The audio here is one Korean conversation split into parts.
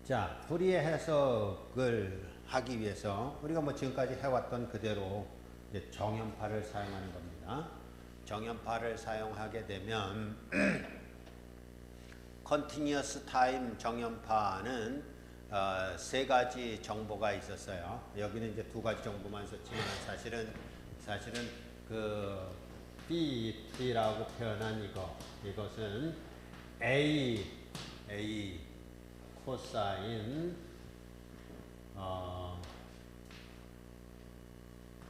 자, 풀이의 해석을 하기 위해서 우리가 뭐 지금까지 해왔던 그대로 이제 정연파를 사용하는 겁니다. 정연파를 사용하게 되면 Continuous Time 정연파는 세 가지 정보가 있었어요. 여기는 이제 두 가지 정보만 썼지만 사실은 그 B라고 표현한 이것은 A 코사인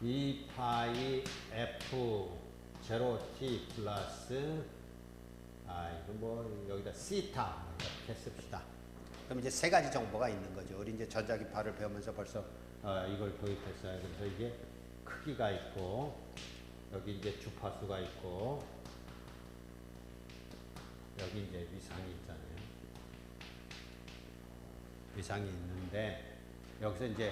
2파이 F 0t 플러스 이거 뭐 여기다 시타 이렇게 씁시다. 그럼 이제 세 가지 정보가 있는 거죠. 우리 이제 전자기파를 배우면서 벌써 이걸 도입했어요. 그래서 이게 크기가 있고 여기 이제 주파수가 있고 여기 이제 위상이 있잖아요. 위상이 있는데 여기서 이제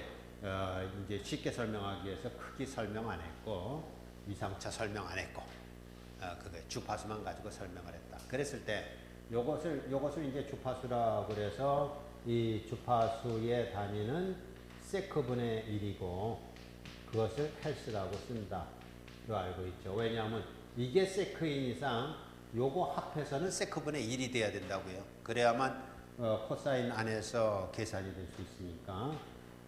쉽게 설명하기 위해서 크기 설명 안 했고 위상차 설명 안 했고 그게 주파수만 가지고 설명을 했다. 그랬을 때 요것을 이제 주파수라고 그래서 이 주파수의 단위는 세크분의 1이고 그것을 헬스라고 쓴다. 로 알고 있죠. 왜냐하면 이게 세크인 이상 요거 합해서는 세크분의 1이 돼야 된다고요. 그래야만 코사인 안에서 계산이 될 수 있으니까.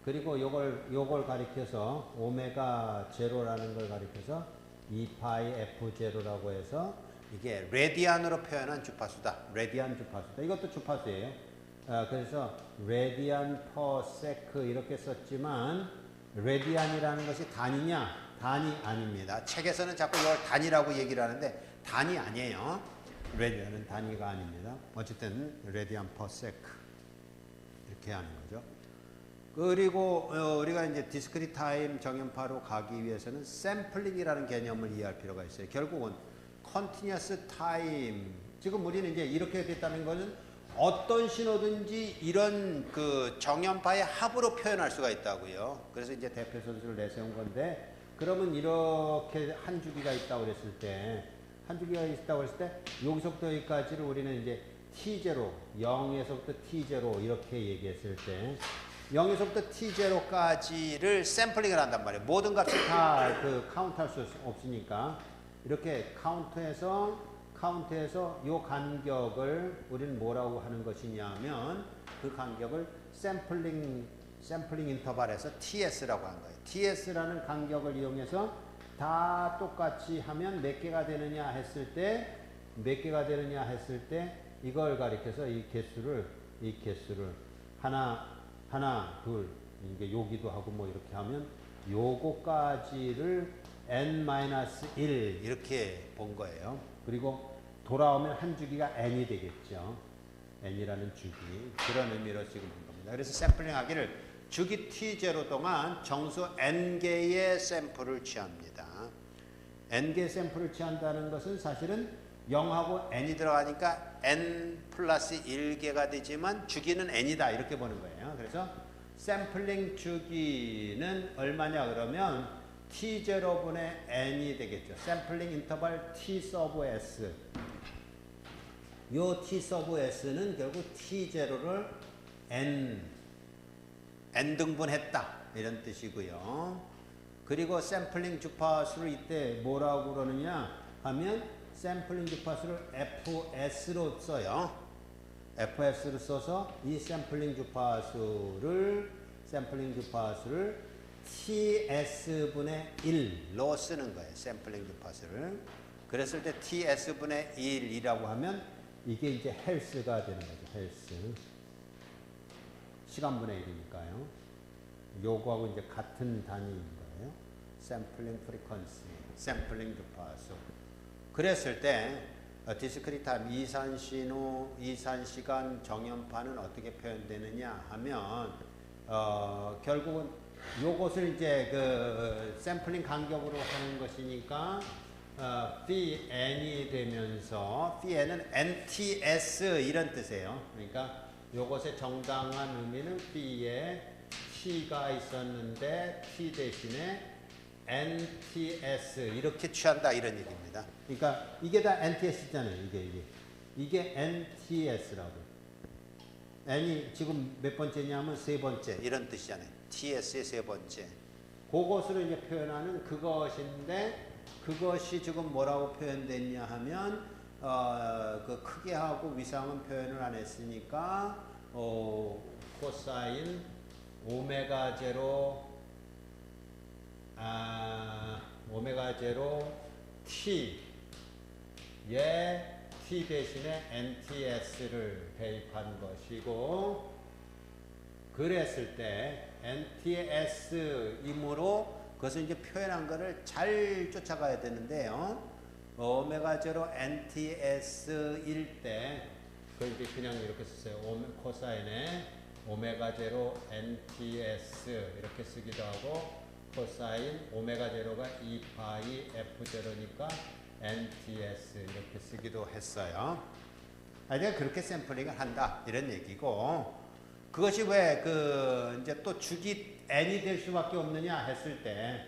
그리고 요걸 가리켜서 오메가 제로라는 걸 가리켜서 2파이 F0라고 해서 이게 레디안으로 표현한 주파수다. 레디안 주파수다. 이것도 주파수예요. 그래서 레디안 퍼 세크 이렇게 썼지만 레디안이라는 것이 단위냐? 단위 아닙니다. 책에서는 자꾸 이걸 단위라고 얘기를 하는데 단위 아니에요. 레디안은 단위가 아닙니다. 어쨌든 레디안 퍼 세크 이렇게 하는 거죠. 그리고 우리가 이제 디스크리트 타임 정연파로 가기 위해서는 샘플링이라는 개념을 이해할 필요가 있어요. 결국은 컨티뉴어스 타임 지금 우리는 이제 이렇게 됐다는 것은 어떤 신호든지 이런 그 정연파의 합으로 표현할 수가 있다고요. 그래서 이제 대표선수를 내세운 건데 그러면 이렇게 한 주기가 있다고 그랬을 때 한 주기가 있다고 그랬을 때 여기서부터 여기까지를 우리는 이제 T0, 0에서부터 T0 이렇게 얘기했을 때 0에서부터 T0까지를 샘플링을 한단 말이에요. 모든 값을 다 카운트할 수 없으니까 이렇게 카운트해서 요 간격을 우리는 뭐라고 하는 것이냐면 그 간격을 샘플링 인터벌에서 TS라고 하는 거예요. TS라는 간격을 이용해서 다 똑같이 하면 몇 개가 되느냐 했을 때 이걸 가리켜서 이 개수를 하나, 둘, 이게 여기도 하고 뭐 이렇게 하면 요거까지를 n-1 이렇게 본 거예요. 그리고 돌아오면 한 주기가 n이 되겠죠. n이라는 주기. 그런 의미로 지금 본 겁니다. 그래서 샘플링 하기를 주기 t0 동안 정수 n개의 샘플을 취합니다. n개의 샘플을 취한다는 것은 사실은 0하고 n이 들어가니까 n 플러스 1개가 되지만 주기는 n이다 이렇게 보는 거예요. 그래서 샘플링 주기는 얼마냐 그러면 t0분의 n이 되겠죠. 샘플링 인터벌 t 서브 s. 요 t 서브 s는 결국 t0를 n 등분했다 이런 뜻이고요. 그리고 샘플링 주파수를 이때 뭐라고 그러느냐 하면 샘플링 주파수를 fs로 써요. fs로 써서 이 샘플링 주파수를 ts분의 1로 쓰는 거예요. 샘플링 주파수를. 그랬을 때 ts분의 1이라고 하면 이게 이제 헬스가 되는 거죠. 헬스. 시간분의 1이니까요. 요거하고 이제 같은 단위인 거예요. 샘플링 프리퀀시, 샘플링 주파수. 그랬을 때 디스크리트 타임 이산신호, 이산시간 정연파는 어떻게 표현되느냐 하면 결국은 요것을 이제 그 샘플링 간격으로 하는 것이니까 phi n이 되면서 phi n은 nts 이런 뜻이에요. 그러니까 요것의 정당한 의미는 p에 t가 있었는데 t 대신에 NTS 이렇게 취한다 이런 얘기입니다. 그러니까 이게 다 NTS잖아요. 이게 NTS라고. n이 지금 몇 번째냐면 세 번째 이런 뜻이잖아요. ts의 세 번째. 그것으로 이제 표현하는 그것인데 그것이 지금 뭐라고 표현됐냐 하면 그 크기하고 위상은 표현을 안 했으니까 코사인 오메가 제로 오메가 제로 t에 t 대신에 nts를 대입한 것이고 그랬을 때 nts이므로 그것을 이제 표현한 거를 잘 쫓아가야 되는데요. 오메가 제로 nts일 때 그걸 이제 그냥 이렇게 썼어요. 코사인에 오메가 제로 nts 이렇게 쓰기도 하고 코사인 오메가 제로가 2파이 f0니까 nts 이렇게 쓰기도 했어요. 내가 그렇게 샘플링을 한다 이런 얘기고 그것이 왜 그 이제 또 죽이 n이 될 수밖에 없느냐 했을 때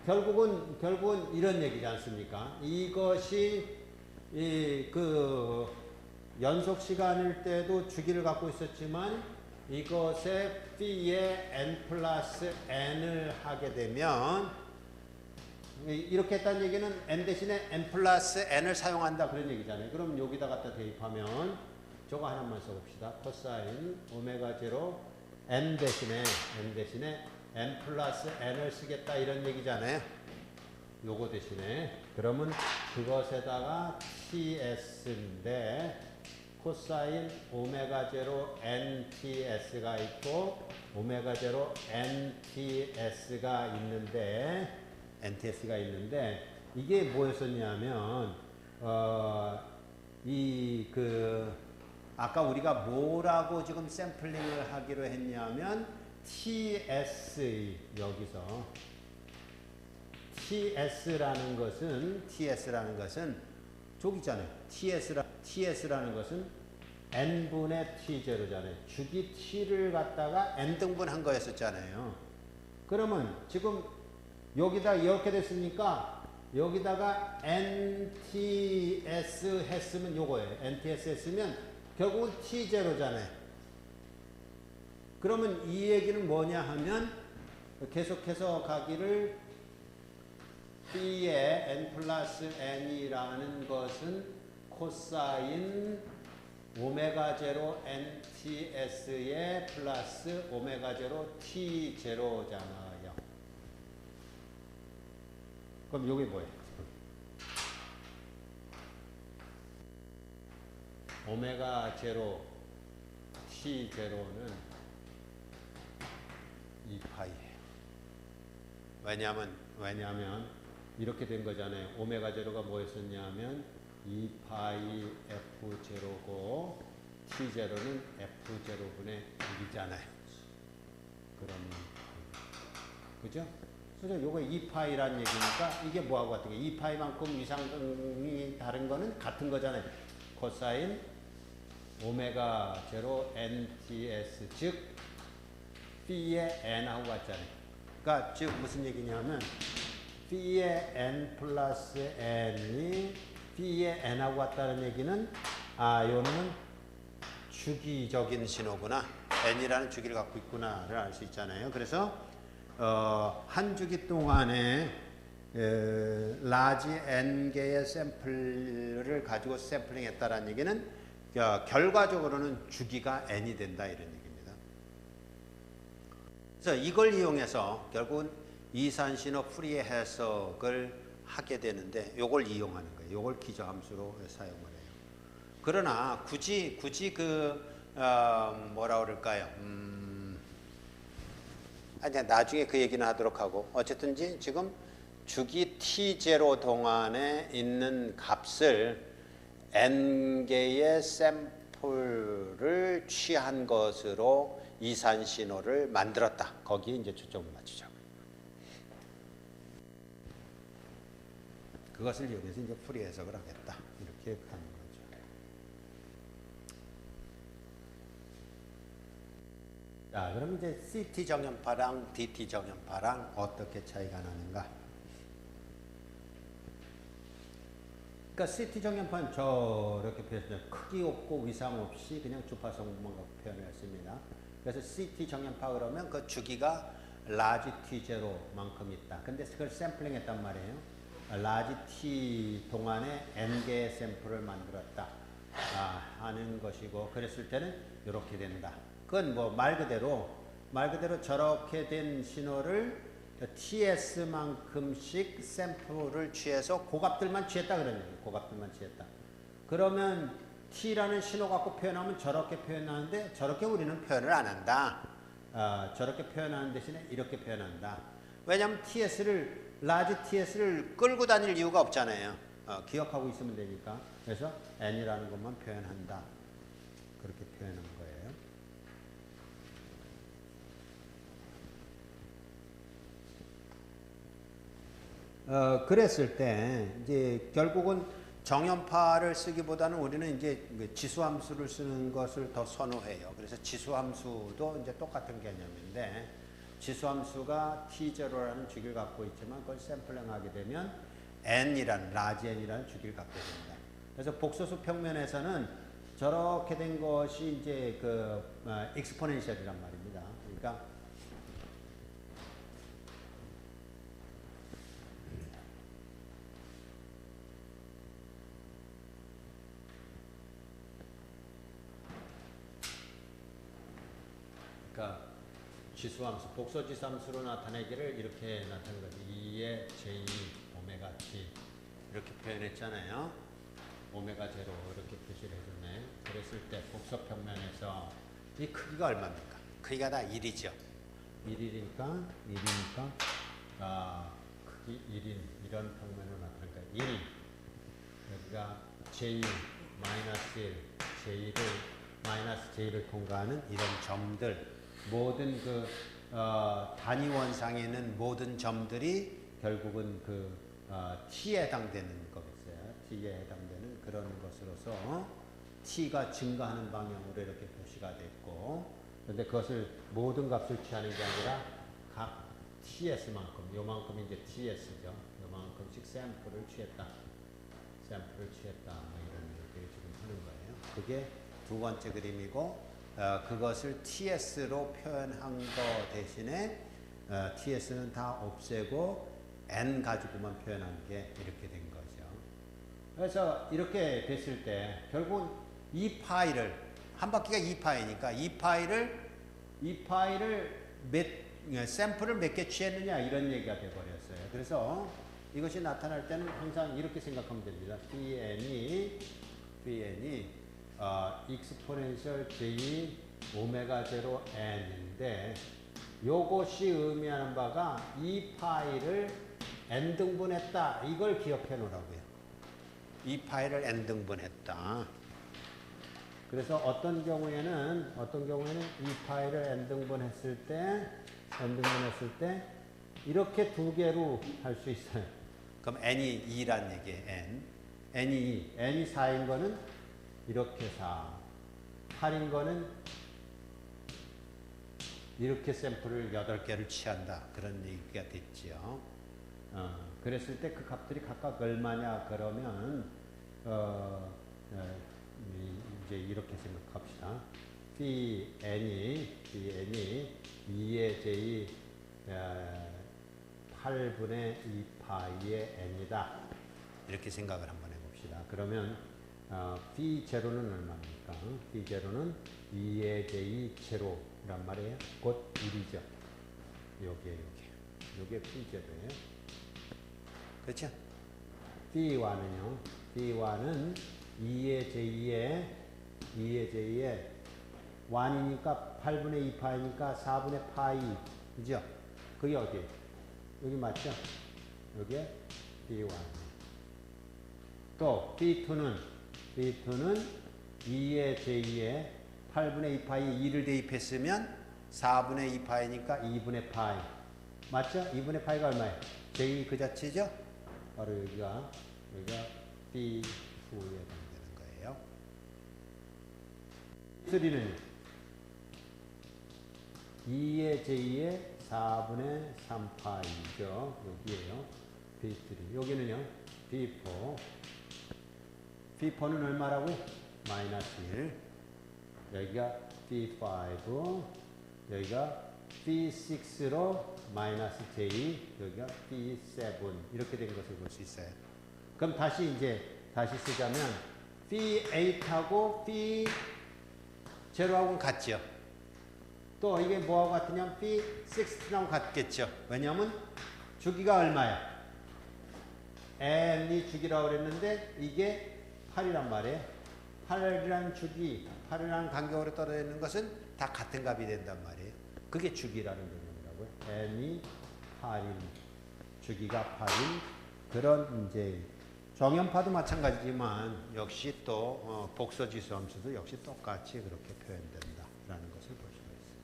결국은 이런 얘기지 않습니까? 이것이 그 연속 시간일 때도 주기를 갖고 있었지만 이것에 p에 n 플러스 n을 하게 되면 이렇게 했다는 얘기는 n 대신에 n 플러스 n을 사용한다 그런 얘기잖아요. 그럼 여기다 갖다 대입하면 저거 하나만 써봅시다. 코사인 오메가 제로 n 대신에 n 플러스 n을 쓰겠다 이런 얘기잖아요. 요거 대신에 그러면 그것에다가 ts인데 코사인 오메가 제로 nts가 있고 오메가 제로 nts가 있는데 이게 뭐였었냐면 아까 우리가 뭐라고 지금 샘플링을 하기로 했냐면 TS 여기서 TS라는 것은 저기 있잖아요. TS라는 것은 n분의 T0잖아요. 주기 T를 갖다가 n등분한 거였었잖아요. 그러면 지금 여기다 이렇게 됐으니까 여기다가 NTS 했으면 요거예요. NTS 했으면 결국은 T0잖아요. 그러면 이 얘기는 뭐냐 하면 계속해서 가기를 B의 n 플러스 n이라는 것은 코사인 오메가 제로 NTS의 플러스 오메가 제로 T0잖아요. 그럼 요게 뭐예요? 오메가 제로 T0는 2파이예요. 왜냐하면 이렇게 된 거잖아요. 오메가 제로가 뭐였었냐면 2파이 F0고 T0는 F0분의 1이잖아요. 그러면 그죠? 그래서 요거 2파이라는 얘기니까 이게 뭐하고 같은 게 2파이만큼 위상이 다른 거는 같은 거잖아요. 코사인 오메가 제로 NTS 즉 B의 N하고 같잖아요. 그러니까 즉 무슨 얘기냐면 B의 N 플러스 N이 B의 N하고 같다는 얘기는 요는 주기적인 신호구나. N이라는 주기를 갖고 있구나를 알 수 있잖아요. 그래서 한 주기 동안에 라지 N개의 샘플을 가지고 샘플링 했다는 얘기는 결과적으로는 주기가 N이 된다 이런 얘기입니다. 그래서 이걸 이용해서 결국은 이산신호 풀이의 해석을 하게 되는데 요걸 이용하는 거예요. 요걸 기저함수로 사용을 해요. 그러나 굳이 뭐라 그럴까요? 나중에 그 얘기는 하도록 하고 어쨌든지 지금 주기 T0 동안에 있는 값을 N개의 샘플을 취한 것으로 이산신호를 만들었다. 거기에 이제 초점을 맞추자고요. 그것을 여기서 이제 풀이 해석을 하겠다. 이렇게 하는 거죠. 자, 그럼 이제 CT 정연파랑 DT 정연파랑 어떻게 차이가 나는가? 그러니까 CT 정연파는 저렇게 표현해요. 크기 없고 위상 없이 그냥 주파성만 갖고 표현했습니다. 그래서 CT 정연파 그러면 그 주기가 라지 T0만큼 있다. 근데 그걸 샘플링 했단 말이에요. 라지 T 동안에 N개의 샘플을 만들었다. 하는 것이고, 그랬을 때는 이렇게 된다. 그건 뭐 말 그대로 저렇게 된 신호를 TS만큼씩 샘플을 취해서 고값들만 취했다 그러는 거예요. 고값들만 취했다. 그러면 T라는 신호 갖고 표현하면 저렇게 표현하는데 저렇게 우리는 표현을 안 한다. 저렇게 표현하는 대신에 이렇게 표현한다. 왜냐하면 라지 TS를 끌고 다닐 이유가 없잖아요. 기억하고 있으면 되니까. 그래서 N이라는 것만 표현한다. 그렇게 표현한 거예요. 그랬을 때 이제 결국은 정연파를 쓰기보다는 우리는 이제 지수함수를 쓰는 것을 더 선호해요. 그래서 지수함수도 이제 똑같은 개념인데, 지수함수가 T0라는 주기를 갖고 있지만 그걸 샘플링하게 되면 라지 N이라는 주기를 갖게 됩니다. 그래서 복소수 평면에서는 저렇게 된 것이 이제 익스포넨셜이란 말입니다. 그러니까 지수함수, 복소지수함수로 나타내기를 이렇게 나타낸 거죠. 2의 J 오메가 T 이렇게 표현했잖아요. 오메가 제로 이렇게 표시를 해주네. 그랬을 때 복소평면에서 이 크기가 얼마입니까? 크기가 다 1이죠. 1이니까 크기 1인 이런 평면으로 나타나니까 1, 여기가 J 마이너스 1, J를 통과하는 이런 점들, 모든 단위 원상에 있는 모든 점들이 결국은 T에 해당되는 거겠어요. T에 해당되는 그런 것으로서 T가 증가하는 방향으로 이렇게 표시가 됐고, 그런데 그것을 모든 값을 취하는 게 아니라 각 TS만큼, 요만큼 이제 TS죠. 요만큼씩 샘플을 취했다. 뭐 이런 얘기를 지금 하는 거예요. 그게 두 번째 그림이고, 그것을 TS로 표현한 거 대신에 TS는 다 없애고 N 가지고만 표현한 게 이렇게 된 거죠. 그래서 이렇게 됐을 때 결국은 이 파일을, 한 바퀴가 2파이니까 이 파일을 샘플을 몇 개 취했느냐 이런 얘기가 돼버렸어요. 그래서 이것이 나타날 때는 항상 이렇게 생각하면 됩니다. Bn이 익스포넨셜 J 오메가 제로 N인데, 요것이 의미하는 바가 이 파일을 N등분했다. 이걸 기억해 놓으라고요. 이 파일을 N등분했다. 그래서 어떤 경우에는 이 파일을 N등분했을 때 이렇게 두 개로 할 수 있어요. 그럼 N이 2란 얘기예요. N이 4인 거는 이렇게 4, 8인 거는 이렇게 샘플을 8개를 취한다. 그런 얘기가 됐죠. 그랬을 때 그 값들이 각각 얼마냐 그러면 이제 이렇게 생각합시다. Bn이 2의 J 8분의 2파이의 n이다. 이렇게 생각을 한번 해봅시다. 그러면 B0는 얼마입니까? B0는 2의 J 제로란 말이에요. 곧 1이죠. 요게 B0예요. 그렇죠? B1은요. B1은 2의 J에 1이니까 8분의 2파이니까 4분의 파이죠. 그게 어디? 여기 맞죠? 여기에 B1. 또 B2는 2의 J에 8분의 2파이 2를 대입했으면 4분의 2파이니까 2분의 파이. 맞죠? 2분의 파이가 얼마예요? J 그 자체죠? 바로 여기가 B2에 해당되는 거예요. 3는 2의 J에 4분의 3파이죠. 여기에요. B3. 여기는요. B4. V4는 얼마라고? 마이너스 1. 여기가 V5, 여기가 V6로 마이너스 J, 여기가 V7 이렇게 된 것을 볼 수 있어요. 그럼 다시 쓰자면 V8하고 V0하고는 같죠. 또 이게 뭐하고 같으냐면 V16하고 같겠죠. 왜냐하면 주기가 얼마야? n이 주기라고 그랬는데 이게 8이란 말이에요. 8이라는 주기, 8이라는 간격으로 떨어져 있는 것은 다 같은 값이 된단 말이에요. 그게 주기라는 개념이라고요. n이 8인, 주기가 8인 그런 이제 정연파도 마찬가지지만 역시 또 복소지수 함수도 역시 똑같이 그렇게 표현된다라는 것을 볼 수가 있습니다.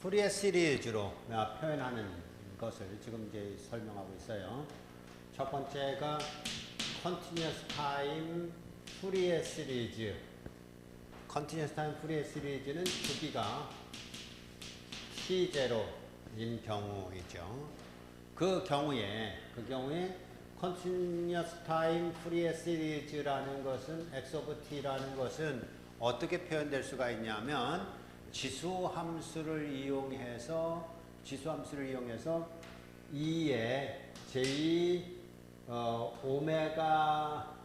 푸리에 시리즈로 표현하는 것을 지금 이제 설명하고 있어요. 첫 번째가 Continuous Time 푸리에 시리즈. Continuous Time 푸리에 시리즈는 주기가 T0인 경우이죠. 그 경우에 Continuous Time Fourier Series라는 것은 X of T라는 것은 어떻게 표현될 수가 있냐면 지수 함수를 이용해서 2의 J 오메가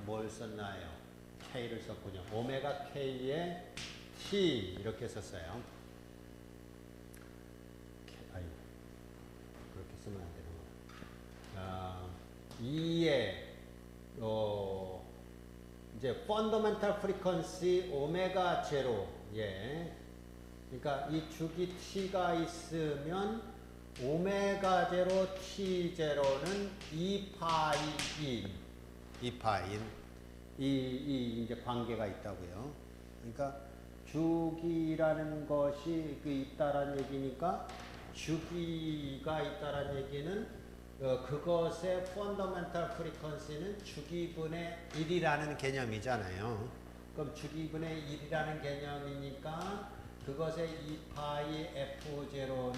뭘 썼나요? K를 썼군요. 오메가 K의 T 이렇게 썼어요. 아이고, 그렇게 쓰면 안 되는 거야. 2의 이제 fundamental frequency 오메가 제로, 그러니까 이 주기 T가 있으면 오메가 제로 T 제로는 2파이인 이 이제 관계가 있다고요. 그러니까 주기라는 것이 있다라는 얘기니까 주기가 있다라는 얘기는 그것의 fundamental frequency는 주기분의 1이라는 개념이잖아요. 그럼 주기분의 1이라는 개념이니까 그것의 2파이 F0는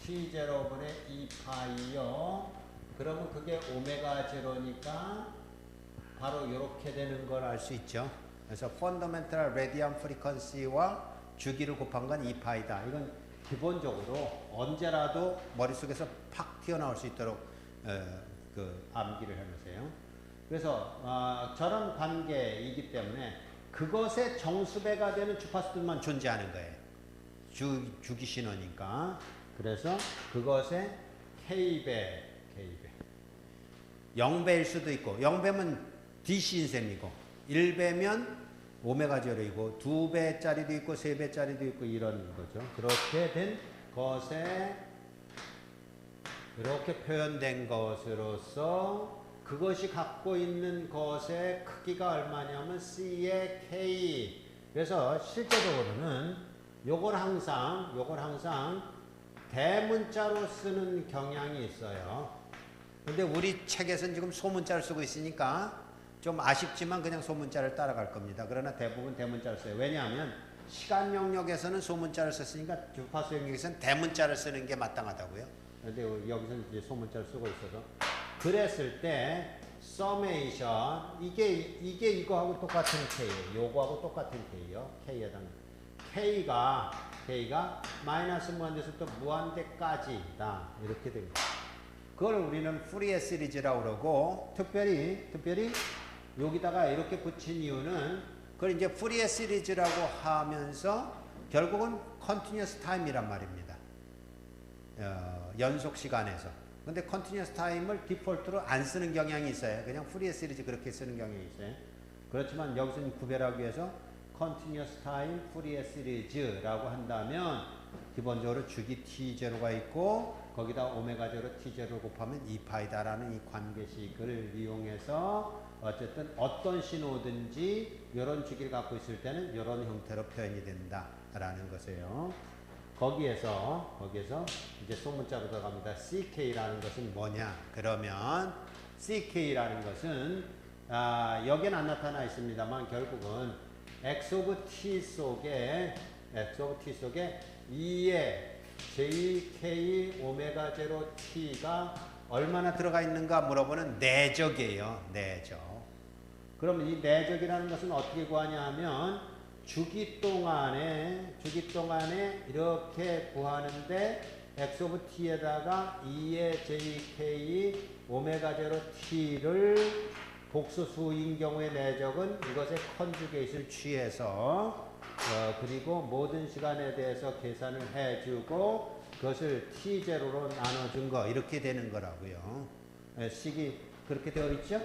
T0분의 2파이요. 그러면 그게 오메가 제로니까 바로 이렇게 되는 걸 알 수 있죠. 그래서 fundamental radian frequency와 주기를 곱한 건 2파이다. 이건 기본적으로 언제라도 머릿속에서 팍 튀어나올 수 있도록 암기를 해놓으세요. 그래서 저런 관계이기 때문에 그것의 정수배가 되는 주파수들만 존재하는 거예요. 주기 신호니까. 그래서 그것의 K배 0배일 수도 있고 0배면 DC인 셈이고 1배면 오메가 제로이고 2배짜리도 있고 3배짜리도 있고 이런 거죠. 그렇게 된 것에 이렇게 표현된 것으로서 그것이 갖고 있는 것의 크기가 얼마냐면 C의 K. 그래서 실제적으로는 요걸 항상 대문자로 쓰는 경향이 있어요. 근데 우리 책에서는 지금 소문자를 쓰고 있으니까 좀 아쉽지만 그냥 소문자를 따라갈 겁니다. 그러나 대부분 대문자를 써요. 왜냐하면 시간 영역에서는 소문자를 썼으니까 주파수 영역에서는 대문자를 쓰는 게 마땅하다고요. 근데 여기서는 이제 소문자를 쓰고 있어서 그랬을 때 서메이션 이게 이거하고 똑같은 K예요. 요거하고 똑같은 K요. K에 해당. K가 마이너스 무한대에서부터 무한대까지다. 이렇게 된 거예요. 그걸 우리는 푸리에 시리즈라고 그러고 특별히 여기다가 이렇게 붙인 이유는 그걸 이제 푸리에 시리즈라고 하면서 결국은 컨티뉴어스 타임이란 말입니다. 연속 시간에서. 근데 컨티뉴어스 타임을 디폴트로 안 쓰는 경향이 있어요. 그냥 푸리에 시리즈 그렇게 쓰는 경향이 있어요. 그렇지만 여기서는 구별하기 위해서 컨티뉴어스 타임 푸리에 시리즈라고 한다면 기본적으로 주기 T0가 있고 거기다 오메가 제로 T0를 곱하면 2파이다라는 이 관계식을 이용해서 어쨌든 어떤 신호든지 이런 주기를 갖고 있을 때는 이런 형태로 표현이 된다라는 것이에요. 거기에서 이제 소문자로 들어갑니다. CK라는 것은 뭐냐? 그러면 CK라는 것은 여기는 안 나타나 있습니다만 결국은 X of T 속에 2의 jk 오메가 제로 t가 얼마나 들어가 있는가 물어보는 내적이에요. 내적. 그럼 이 내적이라는 것은 어떻게 구하냐 하면 주기 동안에 이렇게 구하는데 x 오브 t에다가 2의 jk 오메가 제로 t를 복수수인 경우의 내적은 이것의 컨주게이트를 취해서 그리고 모든 시간에 대해서 계산을 해주고 그것을 t0로 나눠준 거 이렇게 되는 거라고요. 식이 그렇게 되어 있죠?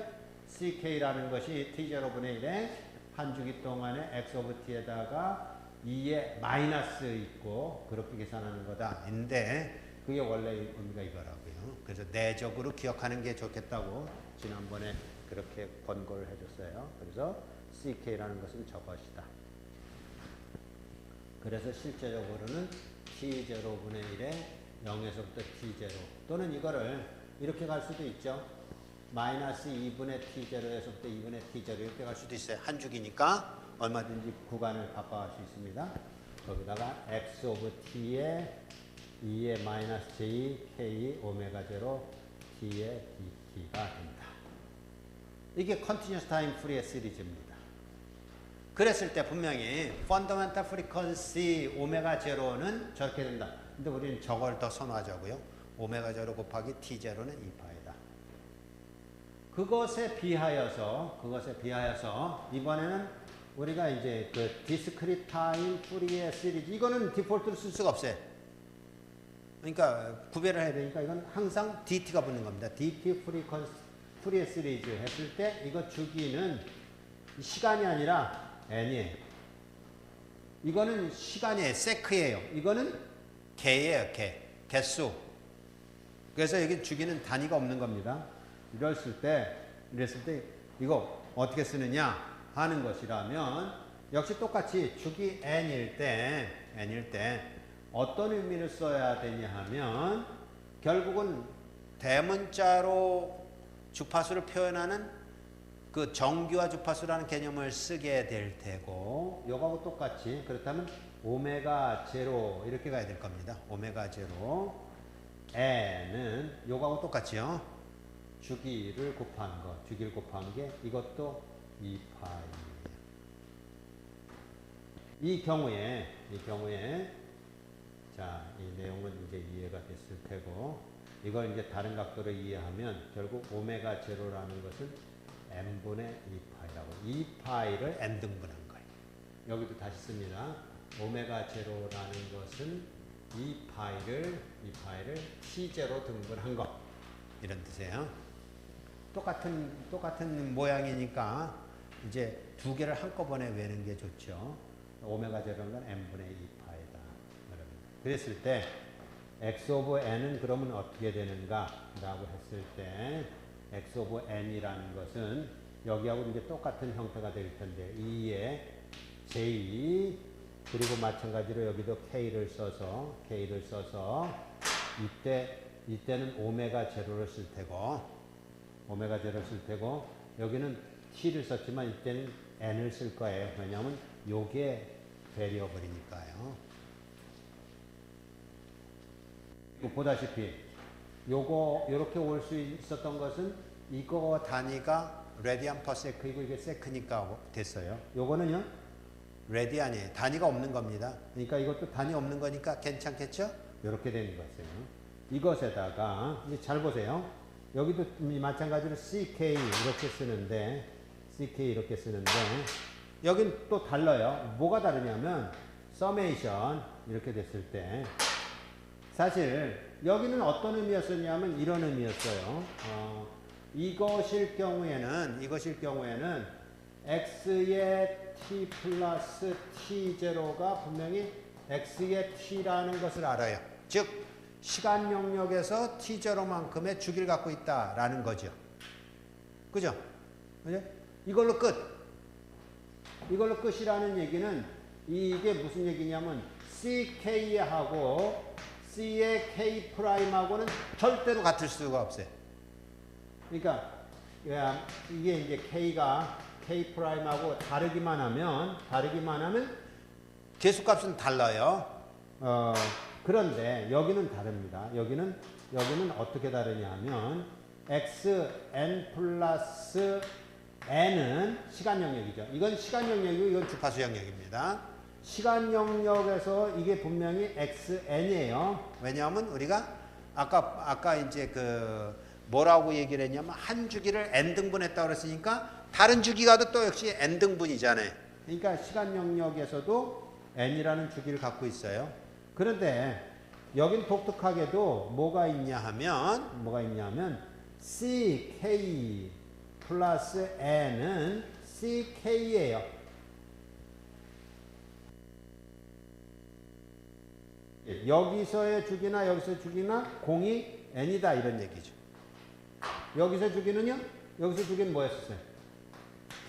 ck라는 것이 t0분의 1에 한 주기 동안에 x 오브 t에다가 2에 마이너스 있고 그렇게 계산하는 거다. 인데 그게 원래 의미가 이거라고요. 그래서 내적으로 기억하는 게 좋겠다고 지난번에 그렇게 권고를 해줬어요. 그래서 ck라는 것은 저것이다. 그래서 실제적으로는 t0분의 1에 0에서부터 t0 또는 이거를 이렇게 갈 수도 있죠. 마이너스 2분의 t0에서부터 2분의 t0 이렇게 갈 수도 있어요. 한 주기니까 얼마든지 구간을 바꿔갈 수 있습니다. 거기다가 x 오브 t에 2의 마이너스 j k 오메가 제로 t의 dt가 된다. 이게 Continuous Time Fourier 시리즈입니다. 그랬을 때 분명히 Fundamental Frequency 오메가 제로는 저렇게 된다. 근데 우리는 저걸 더 선호하자고요. 오메가 제로 곱하기 t0는 2파이다. 그것에 비하여서 이번에는 우리가 이제 그 Discrete Time Fourier 시리즈 이거는 디폴트로 쓸 수가 없어요. 그러니까 구별을 해야 되니까 이건 항상 DT가 붙는 겁니다. DT Fourier 시리즈 했을 때 이거 주기는 시간이 아니라 n이에요. 이거는 시간이에요. 세크예요. 이거는 개예요. 개수. 그래서 여기 주기는 단위가 없는 겁니다. 이랬을 때 이거 어떻게 쓰느냐 하는 것이라면 역시 똑같이 주기 n일 때 어떤 의미를 써야 되냐 하면 결국은 대문자로 주파수를 표현하는 그 정규화 주파수라는 개념을 쓰게 될 테고 요거하고 똑같이 그렇다면 오메가 제로 이렇게 가야 될 겁니다. 오메가 제로 n은 요거하고 똑같이요. 주기를 곱하는 거. 주기를 곱하는 게 이것도 2파이예요. 이 경우에 자, 이 내용은 이제 이해가 됐을 테고 이걸 이제 다른 각도로 이해하면 결국 오메가 제로라는 것은 n분의 2파이라고 2파이를 n 등분한 거예요. 여기도 다시 씁니다. 오메가 제로라는 것은 2파이를 t0 등분한 거 이런 뜻이에요. 똑같은 모양이니까 이제 두 개를 한꺼번에 외는 게 좋죠. 오메가 제로는 건 n분의 2파이다. 그랬을 때 x 오브 n은 그러면 어떻게 되는가 라고 했을 때 x 오브 n이라는 것은 여기하고 이제 똑같은 형태가 될 텐데 2의 j 그리고 마찬가지로 여기도 k를 써서 이때는 오메가 제로를 쓸 테고 여기는 t를 썼지만 이때는 n을 쓸 거예요. 왜냐하면 요게 베리어블이니까요. 보다시피 요거 이렇게 올 수 있었던 것은 이거 단위가 레디안 퍼 세크이고 이게 세크니까 됐어요. 요거는요 레디안이에요. 단위가 없는 겁니다. 그러니까 이것도 단위 없는 거니까 괜찮겠죠? 이렇게 되는 거였어요. 이것에다가 이제 잘 보세요. 여기도 마찬가지로 CK 이렇게 쓰는데 여긴 또 달라요. 뭐가 다르냐면 서메이션 이렇게 됐을 때 사실 여기는 어떤 의미였었냐면 이런 의미였어요. 이것일 경우에는 x의 t 플러스 t0가 분명히 x의 t라는 것을 알아요. 즉 시간 영역에서 t0만큼의 주기를 갖고 있다라는 거죠. 그죠? 이걸로 끝이라는 얘기는 이게 무슨 얘기냐면 ck하고 C의 K 프라임하고는 절대로 같을 수가 없어요. 그러니까 이게 이제 K가 K 프라임하고 다르기만 하면 개수값은 달라요. 그런데 여기는 다릅니다. 여기는 어떻게 다르냐 하면 xn 플러스 n은 시간 영역이죠. 이건 시간 영역이고 이건 주파수 영역입니다. 시간 영역에서 이게 분명히 xn이에요. 왜냐하면 우리가 아까 이제 뭐라고 얘기를 했냐면 한 주기를 n 등분했다고 그랬으니까 다른 주기가도 또 역시 n 등분이잖아요. 그러니까 시간 영역에서도 n이라는 주기를 갖고 있어요. 그런데 여긴 독특하게도 뭐가 있냐 하면 ck 플러스 n은 ck예요. 여기서의 주기나 여기서의 주기나 공이 n이다 이런 얘기죠. 여기서 주기는요? 여기서 주기는 뭐였었어요?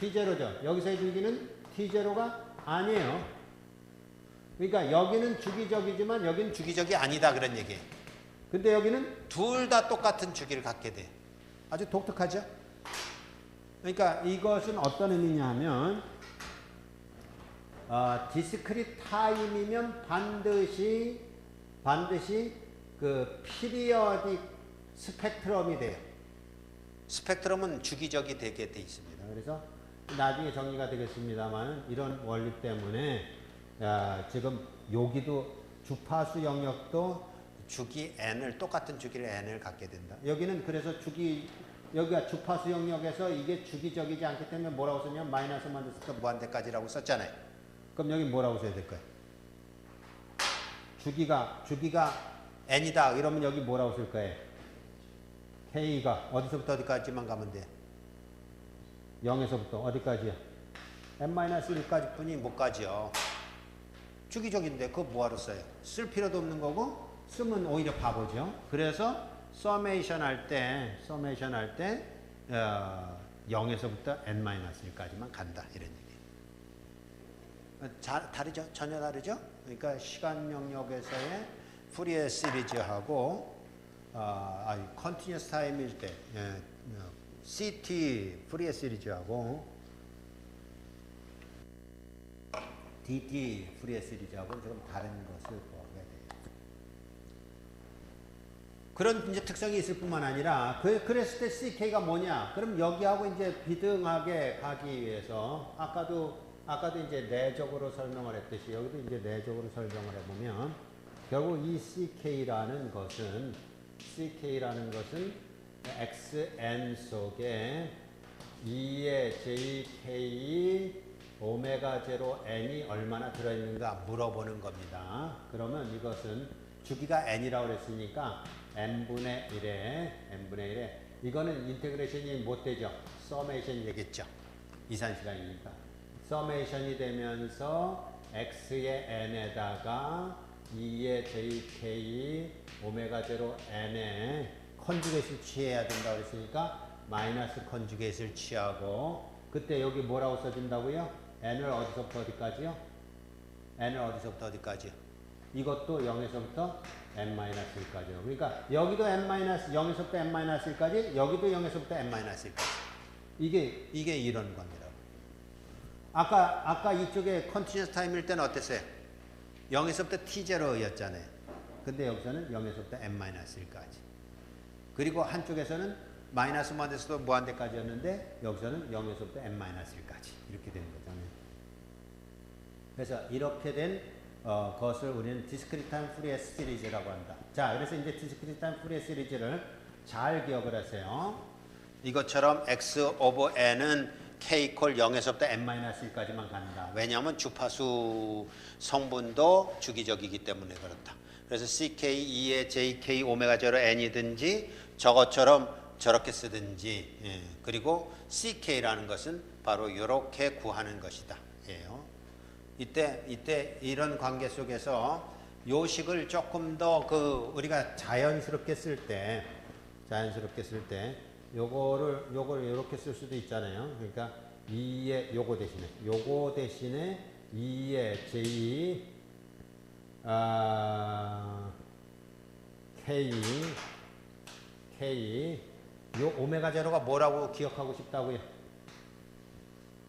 t0죠. 여기서의 주기는 t0가 아니에요. 그러니까 여기는 주기적이지만 여기는 주기적이 아니다 그런 얘기예요. 근데 여기는 둘 다 똑같은 주기를 갖게 돼. 아주 독특하죠? 그러니까 이것은 어떤 의미냐 하면 디스크릿 타임이면 반드시 그 피리어딕 스펙트럼이 돼요. 스펙트럼은 주기적이 되게 돼 있습니다. 그래서 나중에 정리가 되겠습니다만 이런 원리 때문에 지금 여기도 주파수 영역도 주기 n을 똑같은 주기를 n을 갖게 된다. 여기는 그래서 여기가 주파수 영역에서 이게 주기적이지 않기 때문에 뭐라고 썼냐면 마이너스만 됐을 때 무한대까지라고 썼잖아요. 그럼 여기 뭐라고 써야 될까요? 주기가 n이다. 이러면 여기 뭐라고 쓸 거예요? k가 어디서부터 어디까지만 가면 돼? 0에서부터 어디까지야? n-1까지 뿐이 못 가죠. 주기적인데 그거 뭐하러 써요? 쓸 필요도 없는 거고 쓰면 오히려 바보죠. 그래서 서메이션 할 때 0에서부터 n-1까지만 간다 이런 얘기. 다르죠? 전혀 다르죠? 그러니까 시간 영역에서의 푸리에 시리즈하고 컨티뉴어스 타임일 때 CT 푸리에 시리즈하고 DT 푸리에 시리즈하고는 조금 다른 것을 보게 돼요. 그런 이제 특성이 있을 뿐만 아니라 그랬을 때 CK가 뭐냐? 그럼 여기하고 이제 비등하게 가기 위해서 아까도 이제 내적으로 설명을 했듯이 여기도 이제 내적으로 설명을 해보면 결국 이 CK라는 것은 XN 속에 2의 JK 오메가 제로 n이 얼마나 들어있는가 물어보는 겁니다. 그러면 이것은 주기가 n이라고 그랬으니까 n분의 1에 이거는 인테그레이션이 못 되죠. 서메이션이 되겠죠. 이산시간이니까. 서메이션이 되면서 x의 n에다가 2의 jk 오메가 제로 n에 컨주게이트를 취해야 된다고 그랬으니까 마이너스 컨주게이트를 취하고 그때 여기 뭐라고 써준다고요? n을 어디서부터 어디까지요? n을 어디서부터 어디까지요? 이것도 0에서부터 n-1까지요. 그러니까 여기도 n-0에서부터 n-1까지, 여기도 0에서부터 n-1까지. 이게 이런 관계라고. 아까 이쪽에 컨티뉴어스 타임일 때는 어땠어요? 0에서부터 t0였잖아요. 근데 여기서는 0에서부터 n-1까지. 그리고 한쪽에서는 마이너스 무한대에서도 무한대까지였는데 여기서는 0에서부터 n-1까지 이렇게 되는 거잖아요. 그래서 이렇게 된 것을 우리는 디스크리트 타임 푸리에 시리즈라고 한다. 자, 그래서 이제 디스크리트 타임 푸리에 시리즈를 잘 기억을 하세요. 이것처럼 x 오버 n은 k 이퀄 0에서부터 n-1까지만 간다. 왜냐하면 주파수 성분도 주기적이기 때문에 그렇다. 그래서 ck 2의 jk 오메가 제로 n이든지 저것처럼 저렇게 쓰든지, 예. 그리고 ck라는 것은 바로 이렇게 구하는 것이다. 예요. 이때 이런 관계 속에서 요식을 조금 더 우리가 자연스럽게 쓸 때 요걸 이렇게 쓸 수도 있잖아요. 그러니까 2의 요거 대신에 2의 j k 요 오메가 제로가 뭐라고 기억하고 싶다고요?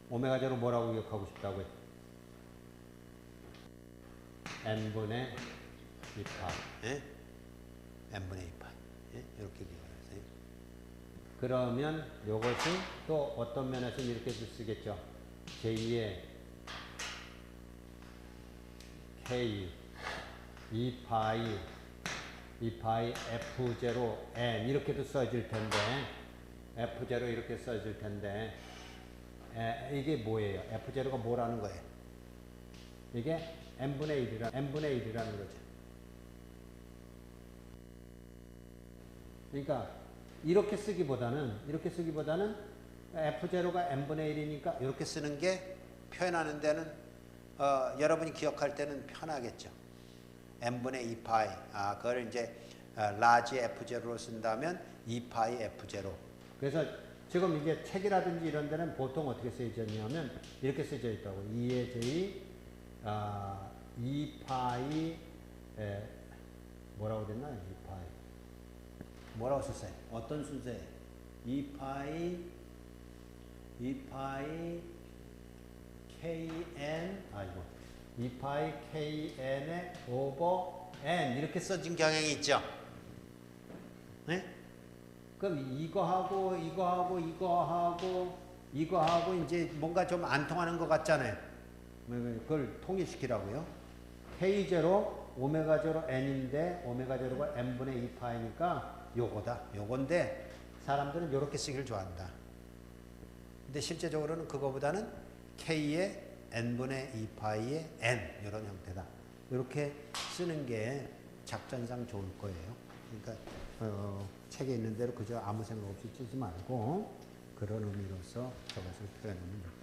오메가 제로 뭐라고 기억하고 싶다고요? n분의 2파이. 예? n분의 2파이. 예? 이렇게 기억하세요. 그러면 요것이 또 어떤 면에서 이렇게 쓰겠죠. 제2의 k 2파이 f0 n 이렇게도 써질 텐데 f0 이렇게 써질 텐데 이게 뭐예요? f0가 뭐라는 거예요? 이게 n분의 1이라는 거죠. 그러니까 이렇게 쓰기보다는 f0가 n분의 1이니까 이렇게 쓰는 게 표현하는 데는 여러분이 기억할 때는 편하겠죠. n분의 2파이. 그걸 이제 라지 f0로 쓴다면 2파이 f0. 그래서 지금 이게 책이라든지 이런 데는 보통 어떻게 쓰여져 있냐면 이렇게 쓰여져 있다고. 2의 j 2파이 뭐라고 됐나? 2파이. 뭐라고 썼어요? 어떤 순서예요? 2파이 kn 2파이 kn의 오버 n 이렇게 써진 경향이 있죠. 네? 그럼 이거하고 이제 뭔가 좀 안 통하는 것 같잖아요. 그걸 통일시키라고요. k0 오메가0 n인데 오메가0가 n분의 2파이니까 요건데 사람들은 이렇게 쓰기를 좋아한다. 근데 실제적으로는 그거보다는 k의 n분의 2파이의 n 이런 형태다. 이렇게 쓰는 게 작전상 좋을 거예요. 그러니까 책에 있는 대로 그저 아무 생각 없이 쓰지 말고 그런 의미로서 저것을 표현하면 좋겠다.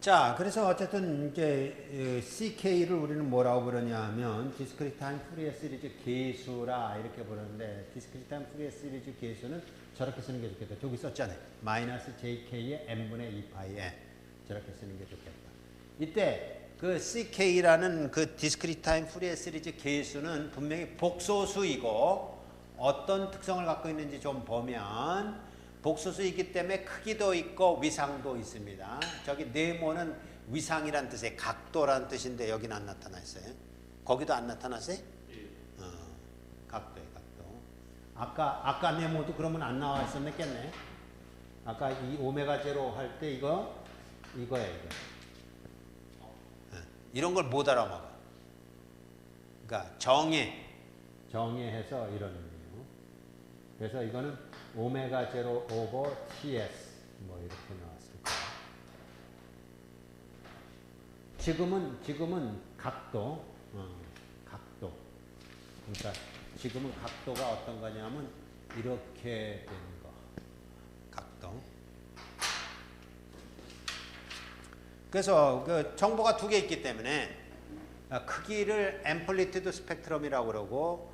자, 그래서 어쨌든 이제 CK를 우리는 뭐라고 부르냐 하면 디스크리트 타임 푸리어 시리즈 계수라 이렇게 부르는데 디스크리트 타임 푸리어 시리즈 계수는 저렇게 쓰는 게 좋겠다. 저기 썼잖아요. 마이너스 JK의 n분의 2파이에 저렇게 쓰는 게 좋겠다. 이때 그 CK라는 그 디스크리트 타임 푸리어 시리즈 계수는 분명히 복소수이고 어떤 특성을 갖고 있는지 좀 보면 복소수이기 때문에 크기도 있고 위상도 있습니다. 저기 네모는 위상이란 뜻의 각도란 뜻인데 여기는 안 나타나 있어요. 거기도 안 나타났어요? 각도예요, 각도. 아까 네모도 그러면 안 나와 있었겠네. 아까 이 오메가 제로 할 때 이거야 이거. 이런 걸 못 알아먹어. 그러니까 정의해서 이런 의미예요. 그래서 이거는 오메가 제로 오버 TS 뭐 이렇게 나왔을 거예요. 지금은 각도. 그러니까 지금은 각도가 어떤 거냐면 이렇게 되는 거. 각도. 그래서 그 정보가 두 개 있기 때문에 크기를 앰플리튜드 스펙트럼이라고 그러고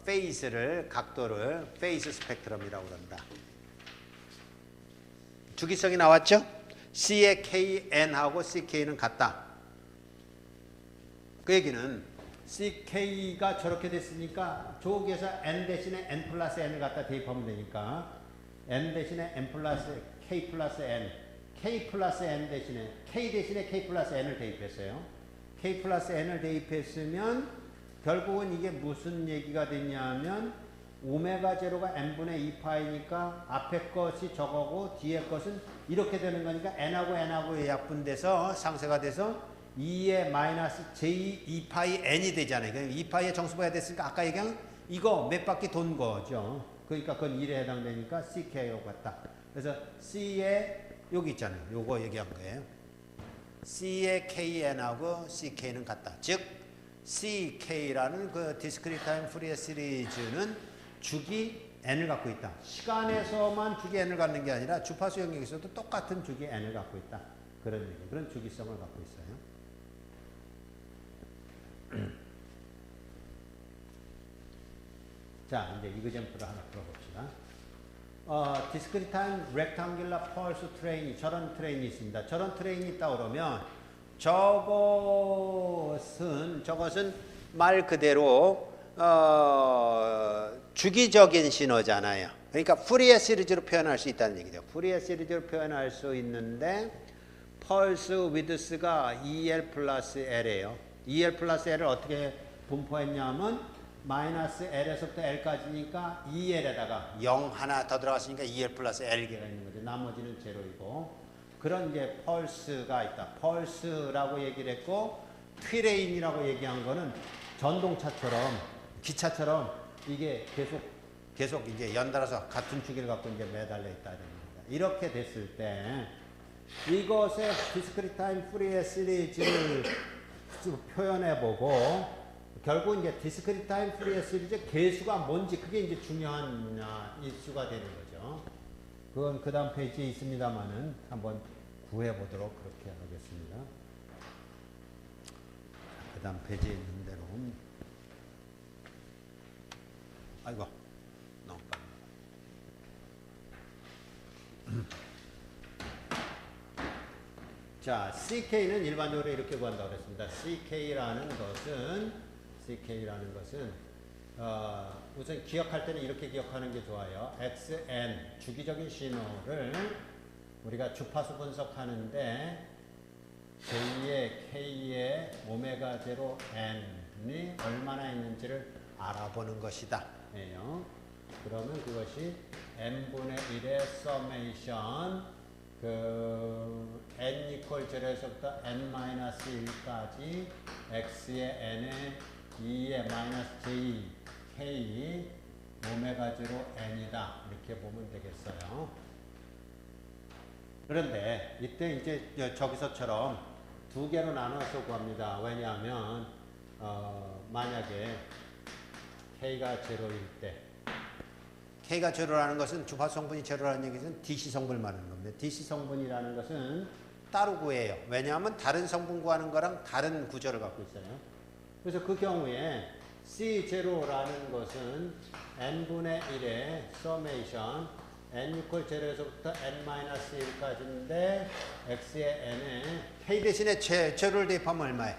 페이스를 각도를 페이스 스펙트럼이라고 그런다. 주기성이 나왔죠? C의 KN하고 CK는 같다. 그 얘기는 CK가 저렇게 됐으니까 저기에서 N 대신에 N 플러스 N을 갖다 대입하면 되니까 N 대신에 N 플러스 K 플러스 N K 플러스 N 대신에 K 대신에 K 플러스 N을 대입했어요. K 플러스 N을 대입했으면 결국은 이게 무슨 얘기가 됐냐면 오메가 제로가 n분의 2파이니까 앞에 것이 저거고 뒤에 것은 이렇게 되는 거니까 n하고 약분돼서 상쇄가 돼서 2의 마이너스 j 2파이 n이 되잖아요. 그럼 2파이의 정수가 됐으니까 아까 얘기한 이거 몇 바퀴 돈 거죠. 그러니까 그건 1에 해당되니까 CK하고 같다. 그래서 C의 여기 있잖아요. 요거 얘기한 거예요. C의 KN하고 CK는 같다. 즉 CK라는 그 디스크리트 타임 푸리어 시리즈는 주기 n을 갖고 있다. 시간에서만 주기 n을 갖는 게 아니라 주파수 영역에서도 똑같은 주기 n을 갖고 있다. 그런 얘기, 그런 주기성을 갖고 있어요. 자, 이제 이그젬플을 하나 풀어봅시다. 디스크리트 타임 렉탱귤러 펄스 트레인이 저런 트레인이 있습니다. 저런 트레인이 있다 그러면 저것은 말 그대로 주기적인 신호잖아요. 그러니까 푸리어 시리즈로 표현할 수 있다는 얘기죠. 푸리어 시리즈로 표현할 수 있는데 펄스 위드스가 EL 플러스 L이에요. EL 플러스 L을 어떻게 분포했냐면 마이너스 L에서부터 L까지니까 EL에다가 0 하나 더 들어갔으니까 EL 플러스 L개가 있는 거죠. 나머지는 제로이고 그런 이제 펄스가 있다. 펄스라고 얘기를 했고 트레인이라고 얘기한 거는 전동차처럼 기차처럼 이게 계속 이제 연달아서 같은 주기를 갖고 이제 매달려 있다는 겁니다. 이렇게 됐을 때 이것의 디스크리트 타임 푸리에 시리즈를 표현해 보고 결국 이제 디스크리트 타임 푸리에 시리즈 개수가 뭔지 그게 이제 중요한 이슈가 되는 거죠. 그건 그 다음 페이지에 있습니다만은 한번 구해 보도록 그렇게 하겠습니다. 그 다음 페이지에 있는 대로 아이고 너무 빨리 자, CK는 일반적으로 이렇게 구한다고 그랬습니다. CK라는 것은 우선 기억할 때는 이렇게 기억하는 게 좋아요. XN 주기적인 신호를 우리가 주파수 분석하는데 J의 K의 오메가 제로 N이 얼마나 있는지를 알아보는 것이다. 예요. 그러면 그것이 N분의 1의 서메이션 n 이퀄 0에서부터 n-1까지 x의 n에 2의 마이너스 j k 오메가 제로 n이다. 이렇게 보면 되겠어요. 그런데 이때 이제 저기서처럼 두 개로 나눠서 구합니다. 왜냐하면 만약에 k가 제로일 때 K가 제로라는 것은 주파수 성분이 제로라는 얘기는 DC 성분을 말하는 겁니다. DC 성분이라는 것은 따로 구해요. 왜냐하면 다른 성분 구하는 거랑 다른 구조를 갖고 있어요. 그래서 그 경우에 C0라는 것은 n분의 1의 서메이션 n 이퀄 0에서부터 n-1까지인데 x의 n에 k 대신에 제로를 대입하면 얼마예요?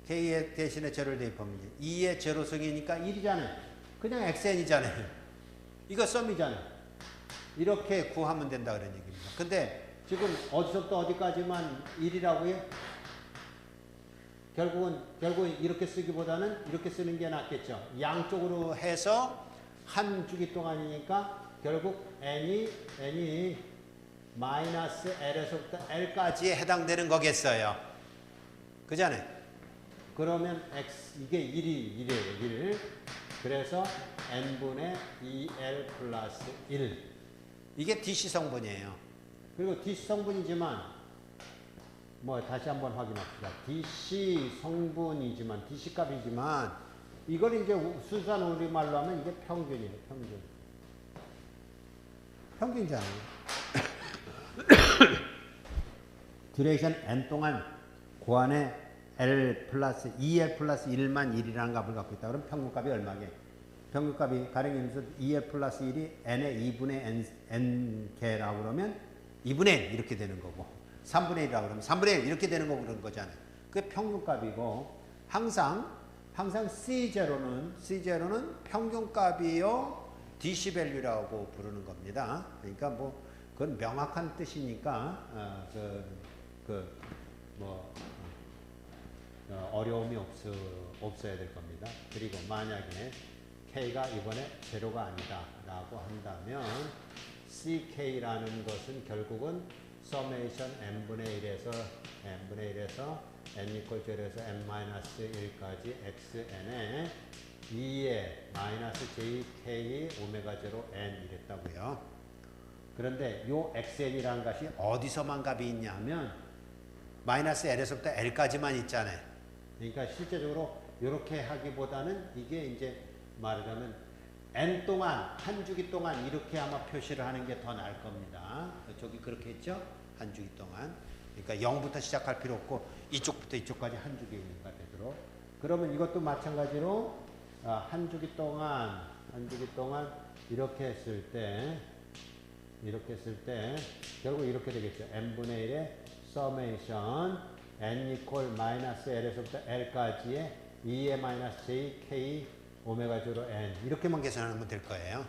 k 대신에 제로를 대입하면 2의 제로성이니까 1이잖아요. 그냥 xn이잖아요. 이거 썸이잖아요. 이렇게 구하면 된다 그런 얘기입니다. 근데 지금 어디서부터 어디까지만 1이라고요? 결국은 이렇게 쓰기보다는 이렇게 쓰는 게 낫겠죠. 양쪽으로 해서 한 주기 동안이니까 결국 n이 마이너스 l에서부터 l까지에 해당되는 거겠어요. 그잖아요. 그러면 x 이게 1이에요. 1. 그래서 n분의 2l 플러스 1 이게 DC 성분이에요. 그리고 DC 성분이지만 뭐 다시 한번 확인합시다. DC 성분이지만 DC 값이지만 이걸 이제 수산 우리말로 하면 이게 평균이에요. 평균이잖아요. 듀레이션 n 동안 그 안에 L 플러스 2L 플러스 1만 1이라는 값을 갖고 있다. 그럼 평균값이 얼마게? 평균값이 가령이면서 2L 플러스 1이 n의 2분의 n개라고 그러면 2분의 1 이렇게 되는 거고 3분의 1이라고 그러면 3분의 1 이렇게 되는 거고 그런 거잖아요. 그게 평균값이고 항상 C0는 평균값이요 DC밸류라고 부르는 겁니다. 그러니까 뭐 그건 명확한 뜻이니까 어려움이 없어야 될 겁니다. 그리고 만약에 K가 이번에 제로가 아니다 라고 한다면 CK라는 것은 결국은 서메이션 n분의 1에서 n 이퀄 0에서 n-1까지 xn에 2의 마이너스 jk 오메가 제로 n 이랬다고요. 그런데 요 xn이라는 것이 어디서만 값이 있냐면 마이너스 l에서부터 l까지만 있잖아요. 그러니까 실제적으로 이렇게 하기보다는 이게 이제 말하자면 n 동안 한 주기 동안 이렇게 아마 표시를 하는 게 더 나을 겁니다. 저기 그렇게 했죠? 한 주기 동안. 그러니까 0부터 시작할 필요 없고 이쪽부터 이쪽까지 한 주기가 되도록. 그러면 이것도 마찬가지로 한 주기 동안 이렇게 했을 때 결국 이렇게 되겠죠. n분의 1의 서메이션 n 이퀄 마이너스 l에서부터 l까지의 2의 마이너스 j k 오메가 제로 n 이렇게만 계산하면 될 거예요.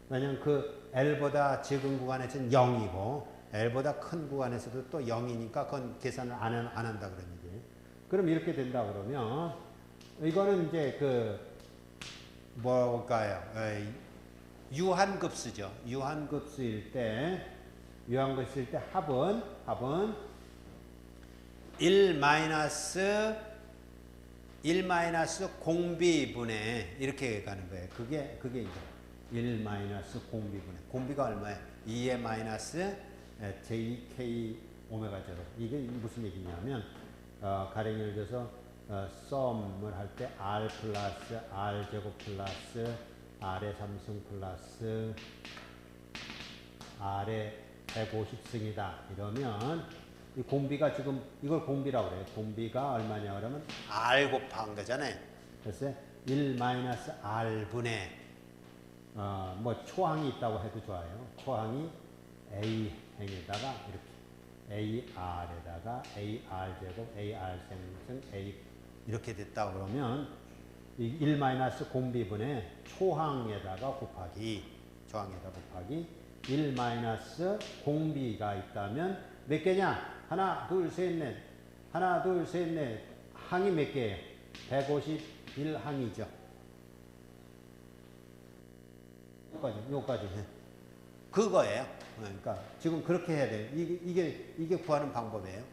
왜냐면 그 l보다 적은 구간에서는 0이고 L보다 큰 구간에서도 또 0이니까 그건 계산을 안 한다 그런 얘기예요. 그럼 이렇게 된다 그러면 이거는 이제 그 뭘까요? 유한급수죠. 유한급수일 때 합은 1 공비분의 이렇게 가는 거예요. 그게 이제 1 공비분의 공비가 얼마예요? 2의 마이너스 jk 오메가 제로. 이게 무슨 얘기냐면 가령 예를 들어서 썸을 할 때 r 플러스 r 제곱 플러스 r의 3승 플러스 r의 150승이다 이러면 이 공비가 지금 이걸 공비라고 그래요. 공비가 얼마냐 그러면 r 곱한 거잖아요. 그래서 1 마이너스 r 분의 뭐 초항이 있다고 해도 좋아요. 초항이 a 행에다가 이렇게 ar에다가 ar 제곱 ar 생승 a 이렇게 됐다 그러면 이 1 마이너스 공비분의 초항에다가 곱하기 1 마이너스 공비가 있다면 몇 개냐? 하나, 둘, 셋, 넷. 항이 몇 개예요? 151항이죠. 요까지. 그거예요. 그러니까 지금 그렇게 해야 돼요. 이게 구하는 방법이에요.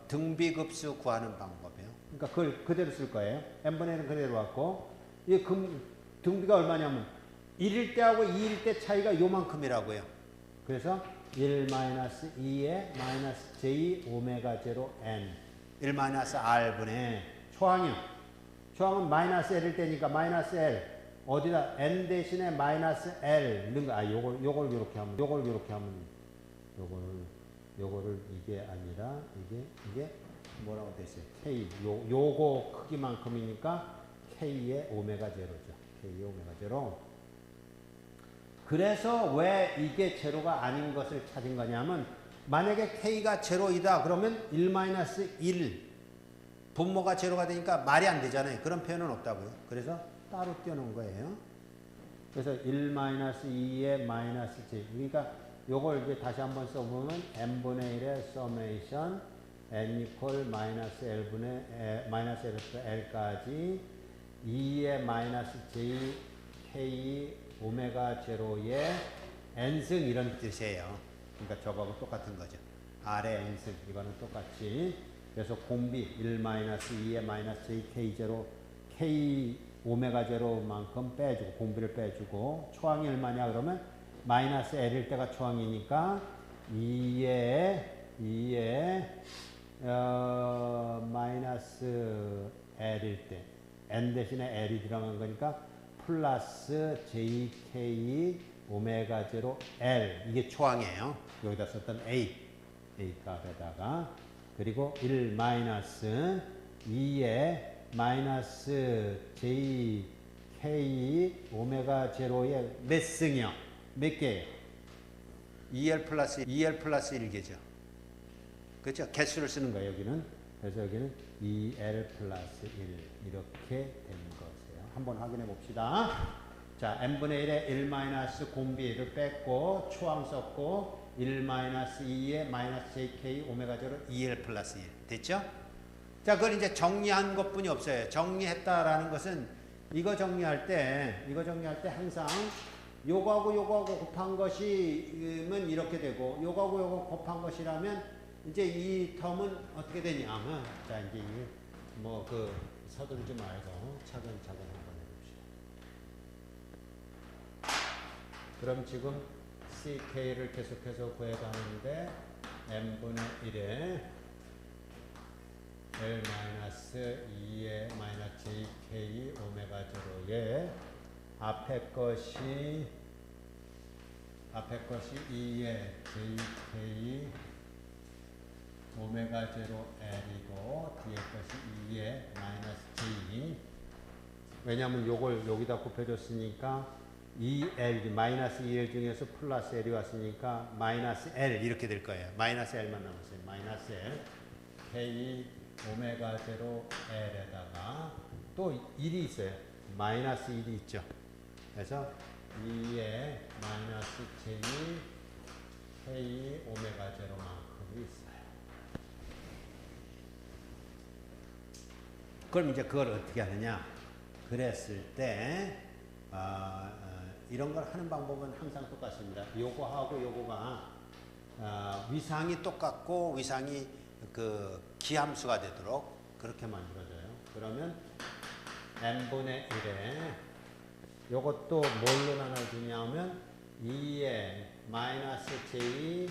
등비급수 구하는 방법이에요. 그러니까 그걸 그대로 쓸 거예요. n분의 1은 그대로 왔고, 이 등비가 얼마냐면 1일 때하고 2일 때 차이가 요만큼이라고요. 그래서 1-2의 마이너스 j 오메가 제로 n 1-r분의 초항이요. 초항은 마이너스 l일 때니까 마이너스 l 어디다 n 대신에 마이너스 l 넣는 거. 요걸 이렇게 하면 요거를 이게 아니라 이게 뭐라고 됐어요? k 요거 크기만큼이니까 k의 오메가 제로죠. k의 오메가 제로. 그래서 왜 이게 제로가 아닌 것을 찾은 거냐면 만약에 k가 제로이다 그러면 1-1 분모가 제로가 되니까 말이 안 되잖아요. 그런 표현은 없다고요. 그래서 따로 떼어놓은 거예요. 그래서 1-2의 마이너스 j 그러니까 요걸 이제 다시 한번 써보면 n분의 1의 서메이션 n 이퀄 마이너스 l분의 마이너스 l부터 l까지 2의 마이너스 j k 오메가 제로의 n승 이런 뜻이에요. 그러니까 저거하고 똑같은 거죠. r의 n승 이거는 똑같이. 그래서 공비 1-2의 마이너스 jk 제로 k 오메가 제로만큼 빼주고 공비를 빼주고 초항이 얼마냐 그러면 마이너스 l일 때가 초항이니까 2의 마이너스 l일 때 n 대신에 l이 들어간 거니까 플러스 jk 오메가 제로 l 이게 초항이에요. 여기다 썼던 a 값에다가 그리고 1-2의 마이너스 jk 오메가 제로의 몇 승이요? 몇 개예요? 2l 플러스 1개죠. 그렇죠? 개수를 쓰는 거예요, 여기는. 그래서 여기는 2l 플러스 1 이렇게 되는 거예요. 한번 확인해 봅시다. 자, n분의 1에 1 공비를 뺐고 초항 썼고 1-2의 마이너스 jk 오메가 제로 2l 플러스 1 됐죠? 자, 그걸 이제 정리한 것뿐이 없어요. 정리했다라는 것은 이거 정리할 때 항상 요거하고 곱한 것이면 이렇게 되고 요거하고 요거 곱한 것이라면 이제 이 텀은 어떻게 되냐? 자, 이제 뭐 서두르지 말고 차근차근 한번 해봅시다. 그럼 지금 ck를 계속해서 구해가는데 n분의 1에 l-2의 마이너스 jk 오메가 제로에 앞에 것이 2의 jk 오메가 제로 l이고 뒤에 것이 2의 마이너스 j. 왜냐하면 요걸 여기다 곱해줬으니까 2l 마이너스 2l 중에서 플러스 l이 왔으니까 마이너스 l 이렇게 될 거예요. 마이너스 l만 남았어요. 마이너스 l k 오메가 제로 l에다가 또 1이 있어요. 마이너스 1이 있죠. 그래서 2의 마이너스 j K 오메가 제로만큼이 있어요. 그럼 이제 그걸 어떻게 하느냐? 그랬을 때 이런 걸 하는 방법은 항상 똑같습니다. 요거하고 요거가 위상이 똑같고 위상이 그 기함수가 되도록 그렇게 만들어져요. 그러면 n분의 1에 요것도 뭘로 나눠주냐면 2의 마이너스 j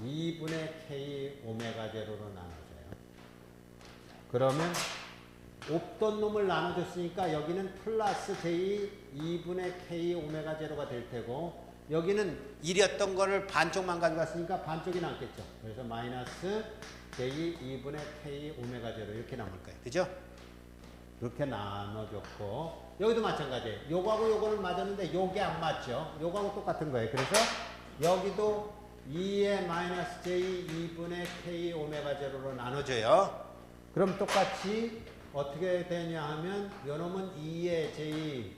2분의 k 오메가 제로로 나눠져요. 그러면 없던 놈을 나눠줬으니까 여기는 플러스 j 2분의 k 오메가 제로가 될 테고 여기는 1이었던 거를 반쪽만 가져갔으니까 반쪽이 남겠죠. 그래서 마이너스 j 2분의 k 오메가 제로 이렇게 남을 거예요. 그죠? 이렇게 나눠줬고 여기도 마찬가지예요. 요거하고 요거는 맞았는데 요게 안 맞죠. 요거하고 똑같은 거예요. 그래서 여기도 2의 마이너스 j 2분의 k 오메가 제로로 나눠줘요. 그럼 똑같이 어떻게 되냐 하면 요 놈은 2의 j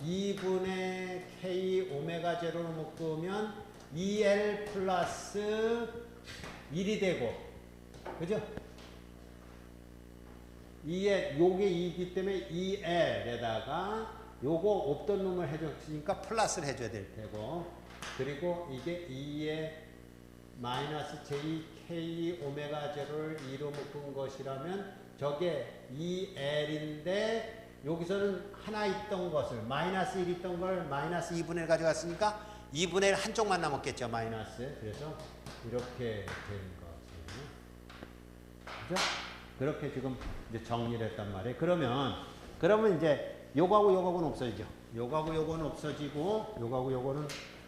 2분의 k 오메가 제로로 묶으면 2l 플러스 1이 되고 그죠? 2에 요게 2이기 때문에 2l에다가 요거 없던 놈을 해줬으니까 플러스를 해줘야 될 테고 그리고 이게 2의 마이너스 jk 오메가 제로를 2로 묶은 것이라면 저게 2l인데 여기서는 하나 있던 것을 마이너스 1 있던 걸 마이너스 2분의 1 가져갔으니까 2분의 1 한쪽만 남았겠죠. 마이너스. 그래서 이렇게 된 거죠. 그죠? 그렇게 지금 이제 정리를 했단 말이에요. 그러면 이제 요거하고 요거는 없어지죠. 요거하고 요거는 없어지고 요거하고 요거는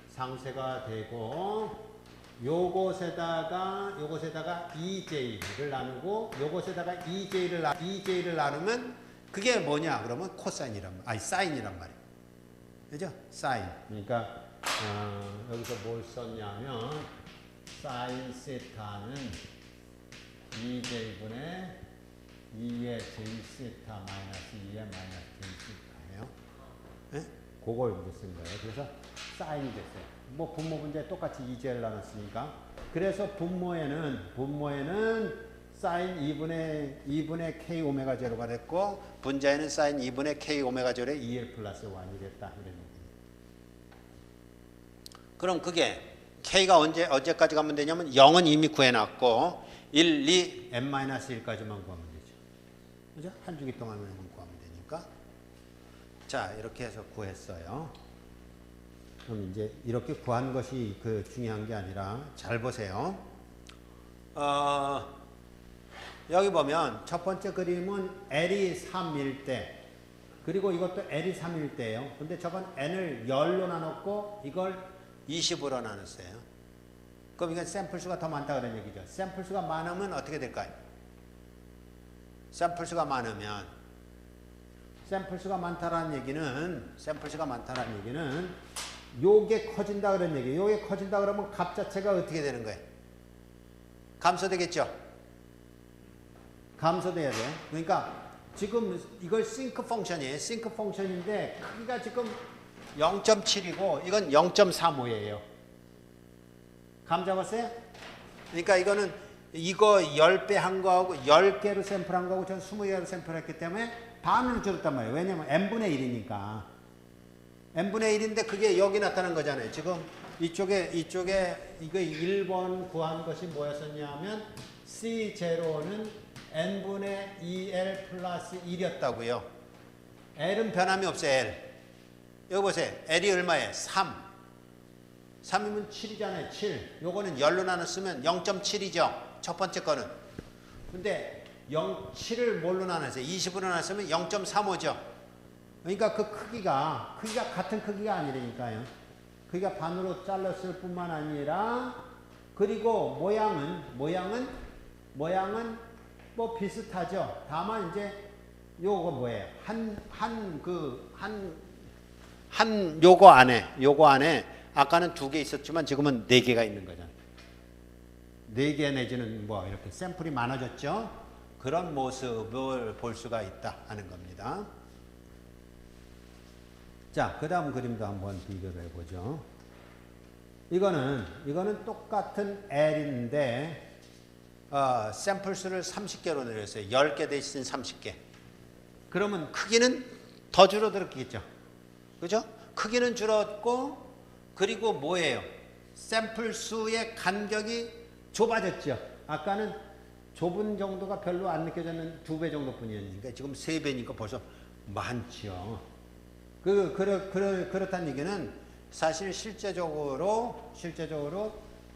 상쇄가 되고 요것에다가 2j를 나누고 요것에다가 2j를 나누면 그게 뭐냐? 그러면 사인이란 말이에요. 그죠? 사인. 그러니까 여기서 뭘 썼냐면 사인 세타는 2j분의 2의 j 세타 마이너스 2의 마이너스 j 세타예요. 네? 그걸 이제 쓴 거예요. 그래서 사인이 됐어요. 뭐 분모 분자에 똑같이 2j를 나눴으니까. 그래서 분모에는 사인 2분의 k 오메가 제로가 됐고 분자에는 사인 2분의 k 오메가 제로의 2l 플러스 1이 됐다. 이런 얘기입니다. 그럼 그게 k가 언제까지 가면 되냐면 0은 이미 구해놨고 1, 2, n-1까지만 구하면 되죠. 그죠? 한 주기 동안만 구하면 되니까. 자, 이렇게 해서 구했어요. 그럼 이제 이렇게 구한 것이 그 중요한 게 아니라 잘 보세요. 여기 보면 첫 번째 그림은 L이 3일 때 그리고 이것도 L이 3일 때예요. 근데 저건 N을 10로 나눴고 이걸 20으로 나눴어요. 그럼 이건 샘플 수가 더 많다 그런 얘기죠. 샘플 수가 많으면 어떻게 될까요? 샘플 수가 많다라는 얘기는 요게 커진다 그런 얘기예요. 요게 커진다 그러면 값 자체가 어떻게 되는 거예요? 감소되겠죠? 감소돼야 돼. 그러니까 지금 이걸 싱크 펑션이에요. 싱크 펑션인데 크기가 지금 0.7이고 이건 0.35예요. 감 잡았어요? 그러니까 이거는 이거 10배 한 거하고 10개로 샘플한 거하고 전 20개로 샘플했기 때문에 반으로 줄었단 말이에요. 왜냐면 n분의 1이니까. n분의 1인데 그게 여기 나타난 거잖아요. 지금 이쪽에 이거 1번 구한 것이 뭐였었냐 하면 C0는 n분의 2L 플러스 1이었다고요. L은 변함이 없어요. L. 여기 보세요. L이 얼마예요? 3. 3이면 7이잖아요. 7. 요거는 10로 나눴으면 0.7이죠. 첫 번째 거는. 근데 7을 뭘로 나눴어요? 20으로 나눴으면 0.35죠. 그러니까 그 크기가 같은 크기가 아니라니까요. 크기가 반으로 잘랐을 뿐만 아니라 그리고 모양은 뭐 비슷하죠. 다만 이제 요거 뭐예요? 요거 안에 아까는 2개 있었지만 지금은 4개가 있는 거잖아요. 4개 내지는 뭐 이렇게 샘플이 많아졌죠. 그런 모습을 볼 수가 있다 하는 겁니다. 자, 그 다음 그림도 한번 비교를 해보죠. 이거는 똑같은 L인데, 샘플 수를 30개로 늘렸어요. 10개 대신 30개. 그러면 크기는 더 줄어들었겠죠. 그죠? 크기는 줄었고, 그리고 뭐예요? 샘플 수의 간격이 좁아졌죠. 아까는 좁은 정도가 별로 안 느껴졌는 2배 정도뿐이었으니까 지금 3배니까 벌써 많지요. 그렇다는 얘기는 사실 실제적으로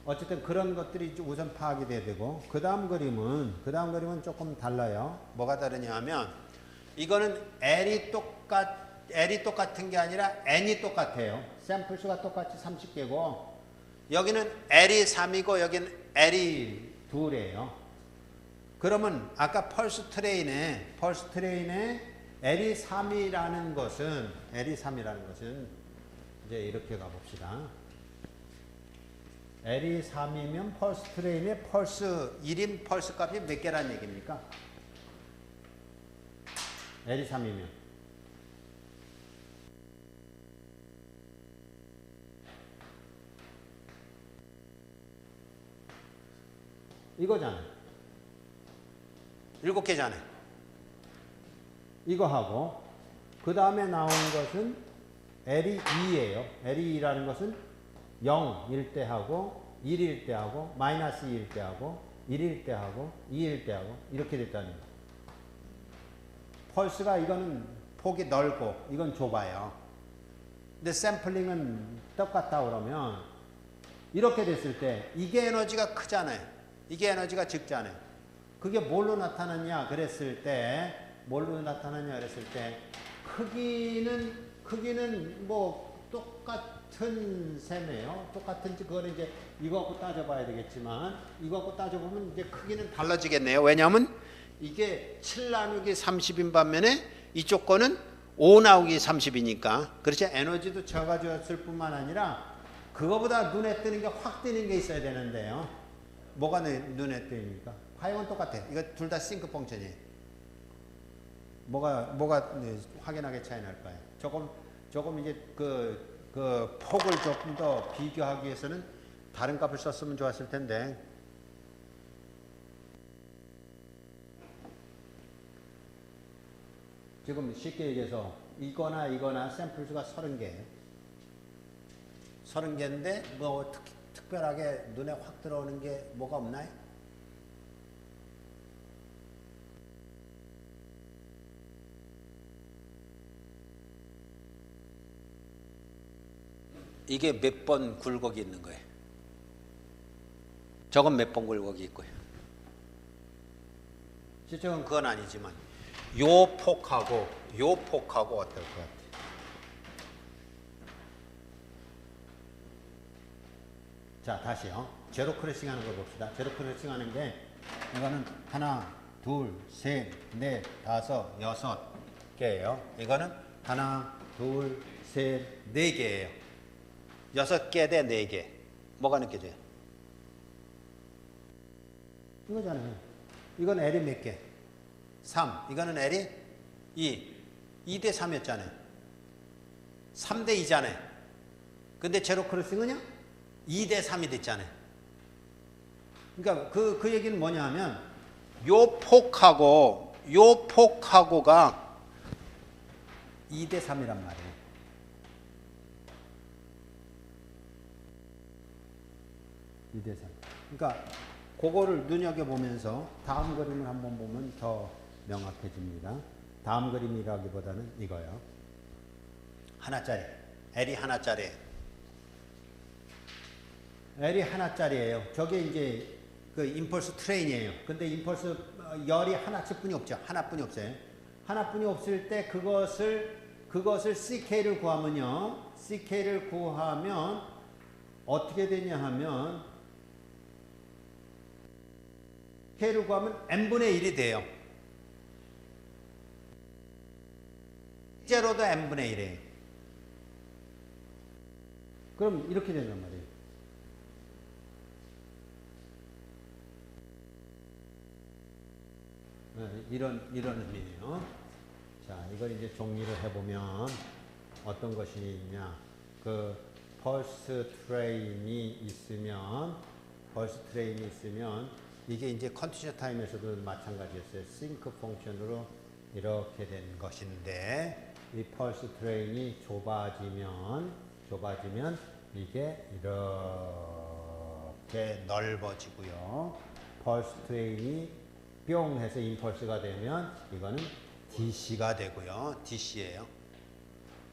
어쨌든 그런 것들이 우선 파악이 돼야 되고, 그 다음 그림은 조금 달라요. 뭐가 다르냐 하면, 이거는 L이 똑같은 게 아니라 N이 똑같아요. 샘플 수가 똑같이 30개고, 여기는 L이 3이고, 여기는 L이 2예요. 그러면 아까 펄스 트레인에 L이 3이라는 것은 이제 이렇게 가봅시다. L이 3이면 펄스 트레인의 펄스 1인 펄스 값이 몇 개란 얘기입니까? L이 3이면 이거잖아요. 7개잖아요. 이거 하고 그 다음에 나온 것은 L이 2예요. L이 2라는 것은 0일 때 하고 1일 때 하고 마이너스 2일 때 하고 1일 때 하고 2일 때 하고 이렇게 됐다는 거예요. 펄스가 이거는 폭이 넓고 이건 좁아요. 근데 샘플링은 똑같다 그러면 이렇게 됐을 때 이게 에너지가 크잖아요. 이게 에너지가 적잖아요. 그게 뭘로 나타났냐 그랬을 때 크기는 뭐 똑같은 셈이에요. 그거는 이제 이거 갖고 따져봐야 되겠지만 이거 갖고 따져보면 이제 크기는 달라지겠네요. 왜냐하면 이게 7 나누기 30인 반면에 이쪽 거는 5 나누기 30이니까 그렇죠. 에너지도 적어졌을 뿐만 아니라 그거보다 눈에 뜨는 게 확 뜨는 게 있어야 되는데요. 뭐가 눈에 띄니까? 화형은 똑같아. 이거 둘 다 싱크 펑션이에요. 뭐가 확연하게 차이 날까요? 조금 이제 그 폭을 조금 더 비교하기 위해서는 다른 값을 썼으면 좋았을 텐데. 지금 쉽게 얘기해서 이거나 샘플 수가 30개예요. 30개인데 뭐 특별하게 눈에 확 들어오는 게 뭐가 없나요? 이게 몇 번 굴곡이 있는 거예요. 저건 몇 번 굴곡이 있고요. 실제로는 그건 아니지만 요 폭하고 어떨 것 같아요? 자, 다시요. 제로 크래싱 하는 걸 봅시다. 제로 크래싱 하는 게 이거는 하나, 둘, 셋, 넷, 다섯, 6개예요. 이거는 하나, 둘, 셋, 4개예요. 6개 대 4개. 뭐가 느껴져요? 이거잖아요. 이건 L이 몇 개? 3. 이거는 L이 2. 2 대 3이었잖아요. 3 대 2잖아요. 근데 제로 크로싱은요? 2 대 3이 됐잖아요. 그러니까 그 얘기는 뭐냐 하면 요 폭하고가 2 대 3이란 말이에요. 그러니까 그거를 눈여겨보면서 다음 그림을 한번 보면 더 명확해집니다. 다음 그림이라기보다는 이거요. 하나짜리. L이 하나짜리. L이 하나짜리예요. 저게 이제 그 임펄스 트레인이에요. 근데 임펄스 열이 하나뿐이 없죠. 하나뿐이 없어요. 하나뿐이 없을 때 그것을 CK를 구하면요. CK를 구하면 어떻게 되냐 하면 K를 구하면 n분의 1이 돼요. 실제로도 n분의 1이에요. 그럼 이렇게 된단 말이에요. 이런 의미예요. 자, 이걸 이제 정리를 해보면 어떤 것이 있냐? 그 펄스 트레인이 있으면 이게 이제 컨티뉴 타임에서도 마찬가지였어요. 싱크 펑션으로 이렇게 된 것인데 이 펄스 트레인이 좁아지면 이게 이렇게 넓어지고요. 펄스 트레인이 뿅 해서 임펄스가 되면 이거는 DC가 되고요. DC예요.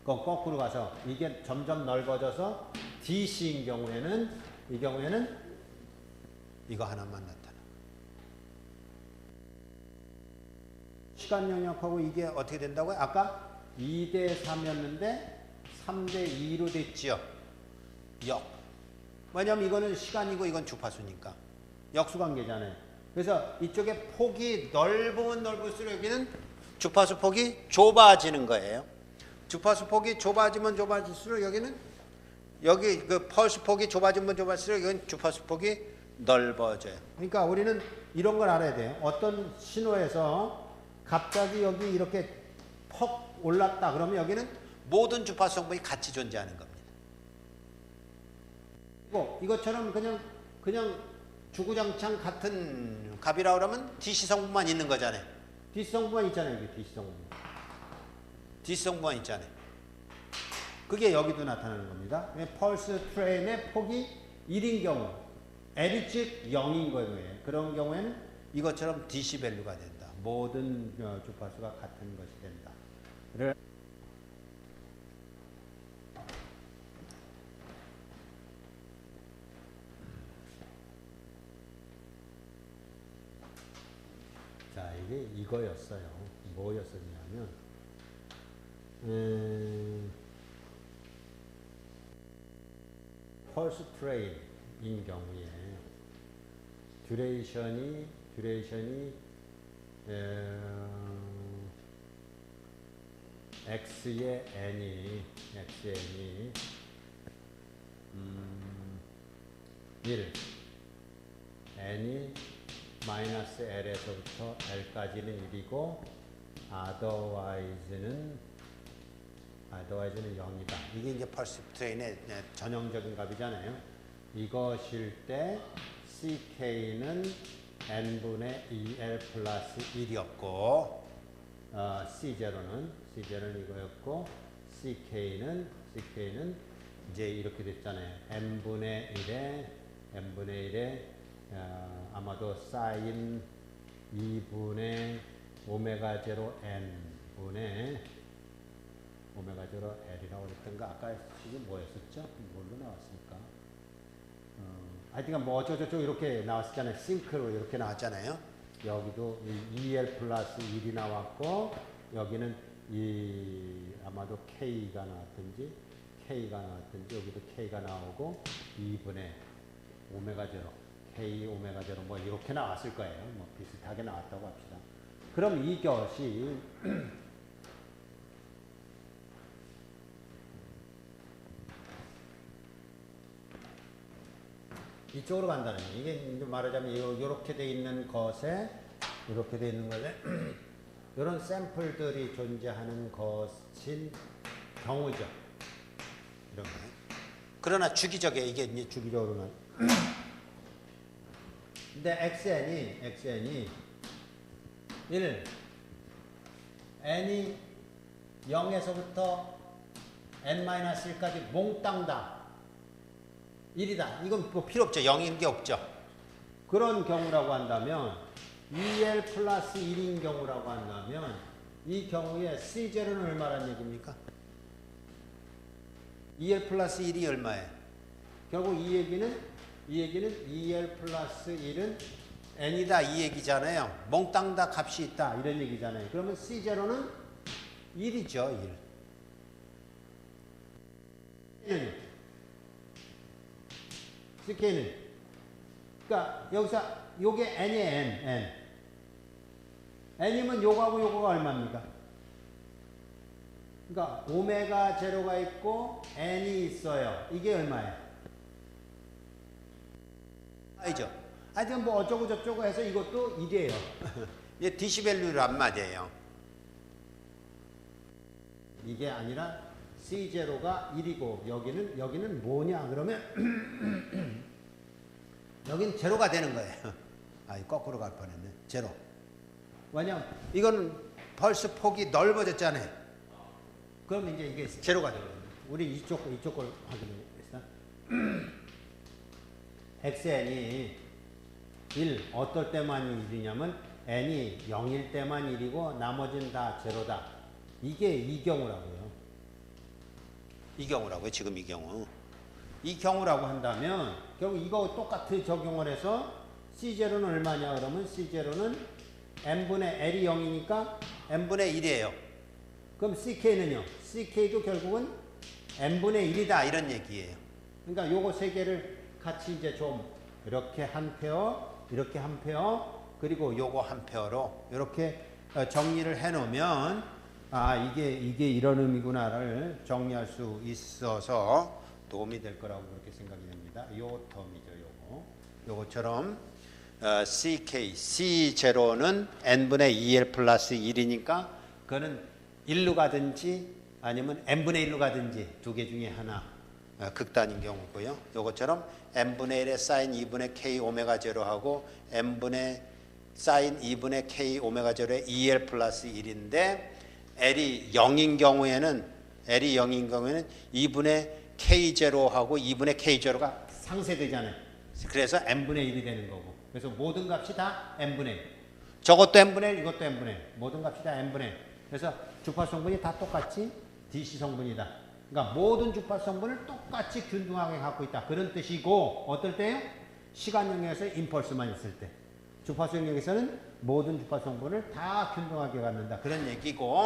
거꾸로 가서 이게 점점 넓어져서 DC인 경우에는 이 경우에는 이거 하나만 나타나. 시간 영역하고 이게 어떻게 된다고요? 아까 2대 3이었는데 3대 2로 됐지요. 왜냐면 이거는 시간이고 이건 주파수니까. 역수 관계잖아요. 그래서 이쪽에 폭이 넓으면 넓을수록 여기는 주파수 폭이 좁아지는 거예요. 주파수 폭이 좁아지면 좁아질수록 여기는 여기 그 펄스 폭이 좁아지면 좁아질수록 여기는 주파수 폭이 넓어져요. 그러니까 우리는 이런 걸 알아야 돼요. 어떤 신호에서 갑자기 여기 이렇게 퍽 올랐다 그러면 여기는 모든 주파수 성분이 같이 존재하는 겁니다. 이것처럼 그냥 주구장창 같은 값이라 그러면 DC 성분만 있는 거잖아요. DC 성분만 있잖아요. 여기 DC 성분만 있잖아요. 그게 여기도 나타나는 겁니다. 펄스 트레인의 폭이 1인 경우, L이 즉 0인 거예요. 그런 경우에는 이것처럼 DC 밸류가 된다. 모든 주파수가 같은 것이 된다. 자, 이게 이거였어요. 뭐였었냐면, 펄스 트레인인 경우에 듀레이션이 x의 n이 1 n이 마이너스 L에서부터 L까지는 1이고 otherwise는 0이다. 이게 이제 펄스 트레인의 전형적인 값이잖아요. 이것일 때 CK는 n분의 2L 플러스 1이었고 C0는 이거였고 CK는 이제 이렇게 됐잖아요. n분의 1에 아마도 사인 2분의 오메가 제로 n분의 오메가 제로 L이라고 그랬던가 아까 식이 뭐였었죠? 뭘로 나왔습니까? 하여튼 뭐 어쩌고저쩌고 이렇게 나왔었잖아요. 싱크로 이렇게 나왔잖아요. 여기도 2L 플러스 1이 나왔고 여기는 아마도 K가 나왔든지 여기도 K가 나오고 2분의 오메가 제로 K 오메가 제로 뭐 이렇게 나왔을 거예요. 뭐 비슷하게 나왔다고 합시다. 그럼 이것이 이쪽으로 간다는 거예요. 이게 말하자면 이렇게 돼 있는 것에 이런 샘플들이 존재하는 것인 경우죠. 이런 거예요. 그러나 주기적이에요. 이게 이제 주기적으로는. 근데 xn이 1, n이 0에서부터 n-1까지 몽땅 다 1이다. 이건 뭐 필요 없죠. 0인 게 없죠. 그런 경우라고 한다면 2L 플러스 1인 경우라고 한다면 이 경우에 C0는 얼마란 얘기입니까? 2L 플러스 1이 얼마예요? 결국 이 얘기는 2L 플러스 1은 n이다 이 얘기잖아요. 몽땅 다 값이 있다 이런 얘기잖아요. 그러면 C0는 1이죠. 1. CK는 그러니까 여기서 요게 n이에요. n이면 요거하고 요거가 얼마입니까? 그러니까 오메가 제로가 있고 n이 있어요. 이게 얼마예요? 알죠? 하여튼 뭐 어쩌고 저쩌고 해서 이것도 1이에요. 이게 DC 밸류를 안 맞아요. 이게 아니라 C0가 1이고 여기는 뭐냐 그러면 여긴 제로가 되는 거예요. 아, 거꾸로 갈 뻔했네. 제로. 왜냐면 이거는 벌써 폭이 넓어졌잖아요. 그럼 이제 이게 제로가 되거든요. 우리 이쪽 걸 확인했어. xn이 1 어떨 때만 1이냐면 n이 0일 때만 1이고 나머지는 다 제로다. 이게 이 경우라고요. 이 경우라고요. 지금 이 경우. 이 경우라고 한다면 결국 이거 똑같이 적용을 해서 C0는 얼마냐 그러면 C0는 n분의 L이 0이니까 n분의 1이에요. 그럼 CK는요? CK도 결국은 n분의 1이다 이런 얘기예요. 그러니까 요거 세 개를 같이 이제 좀 이렇게 한 페어, 이렇게 한 페어, 그리고 요거 한 페어로 이렇게 정리를 해 놓으면 아, 이게 이런 의미구나를 정리할 수 있어서 도움이 될 거라고 그렇게 생각이 됩니다. 요 텀이죠, 요거처럼 CK, C0는 n분의 2L 플러스 1이니까 그거는 1로 가든지 아니면 n분의 1로 가든지 두 개 중에 하나 극단인 경우고요. 요것처럼 n분의 1의 사인 2분의 k 오메가 제로하고 n분의 사인 2분의 k 오메가 제로의 2L 플러스 1인데 L이 0인 경우에는 2분의 k0하고 2분의 k0가 상쇄되잖아요. 그래서 n분의 1이 되는 거고. 그래서 모든 값이 다 n분의 1. 저것도 n분의 1, 이것도 n분의 1. 모든 값이 다 n분의 1. 그래서 주파 성분이 다 똑같이 DC 성분이다. 그러니까 모든 주파 성분을 똑같이 균등하게 갖고 있다. 그런 뜻이고 어떨 때요? 시간 영역에서 임펄스만 있을 때. 주파수 영역에서는 모든 주파 성분을 다 균등하게 갖는다. 그런 얘기고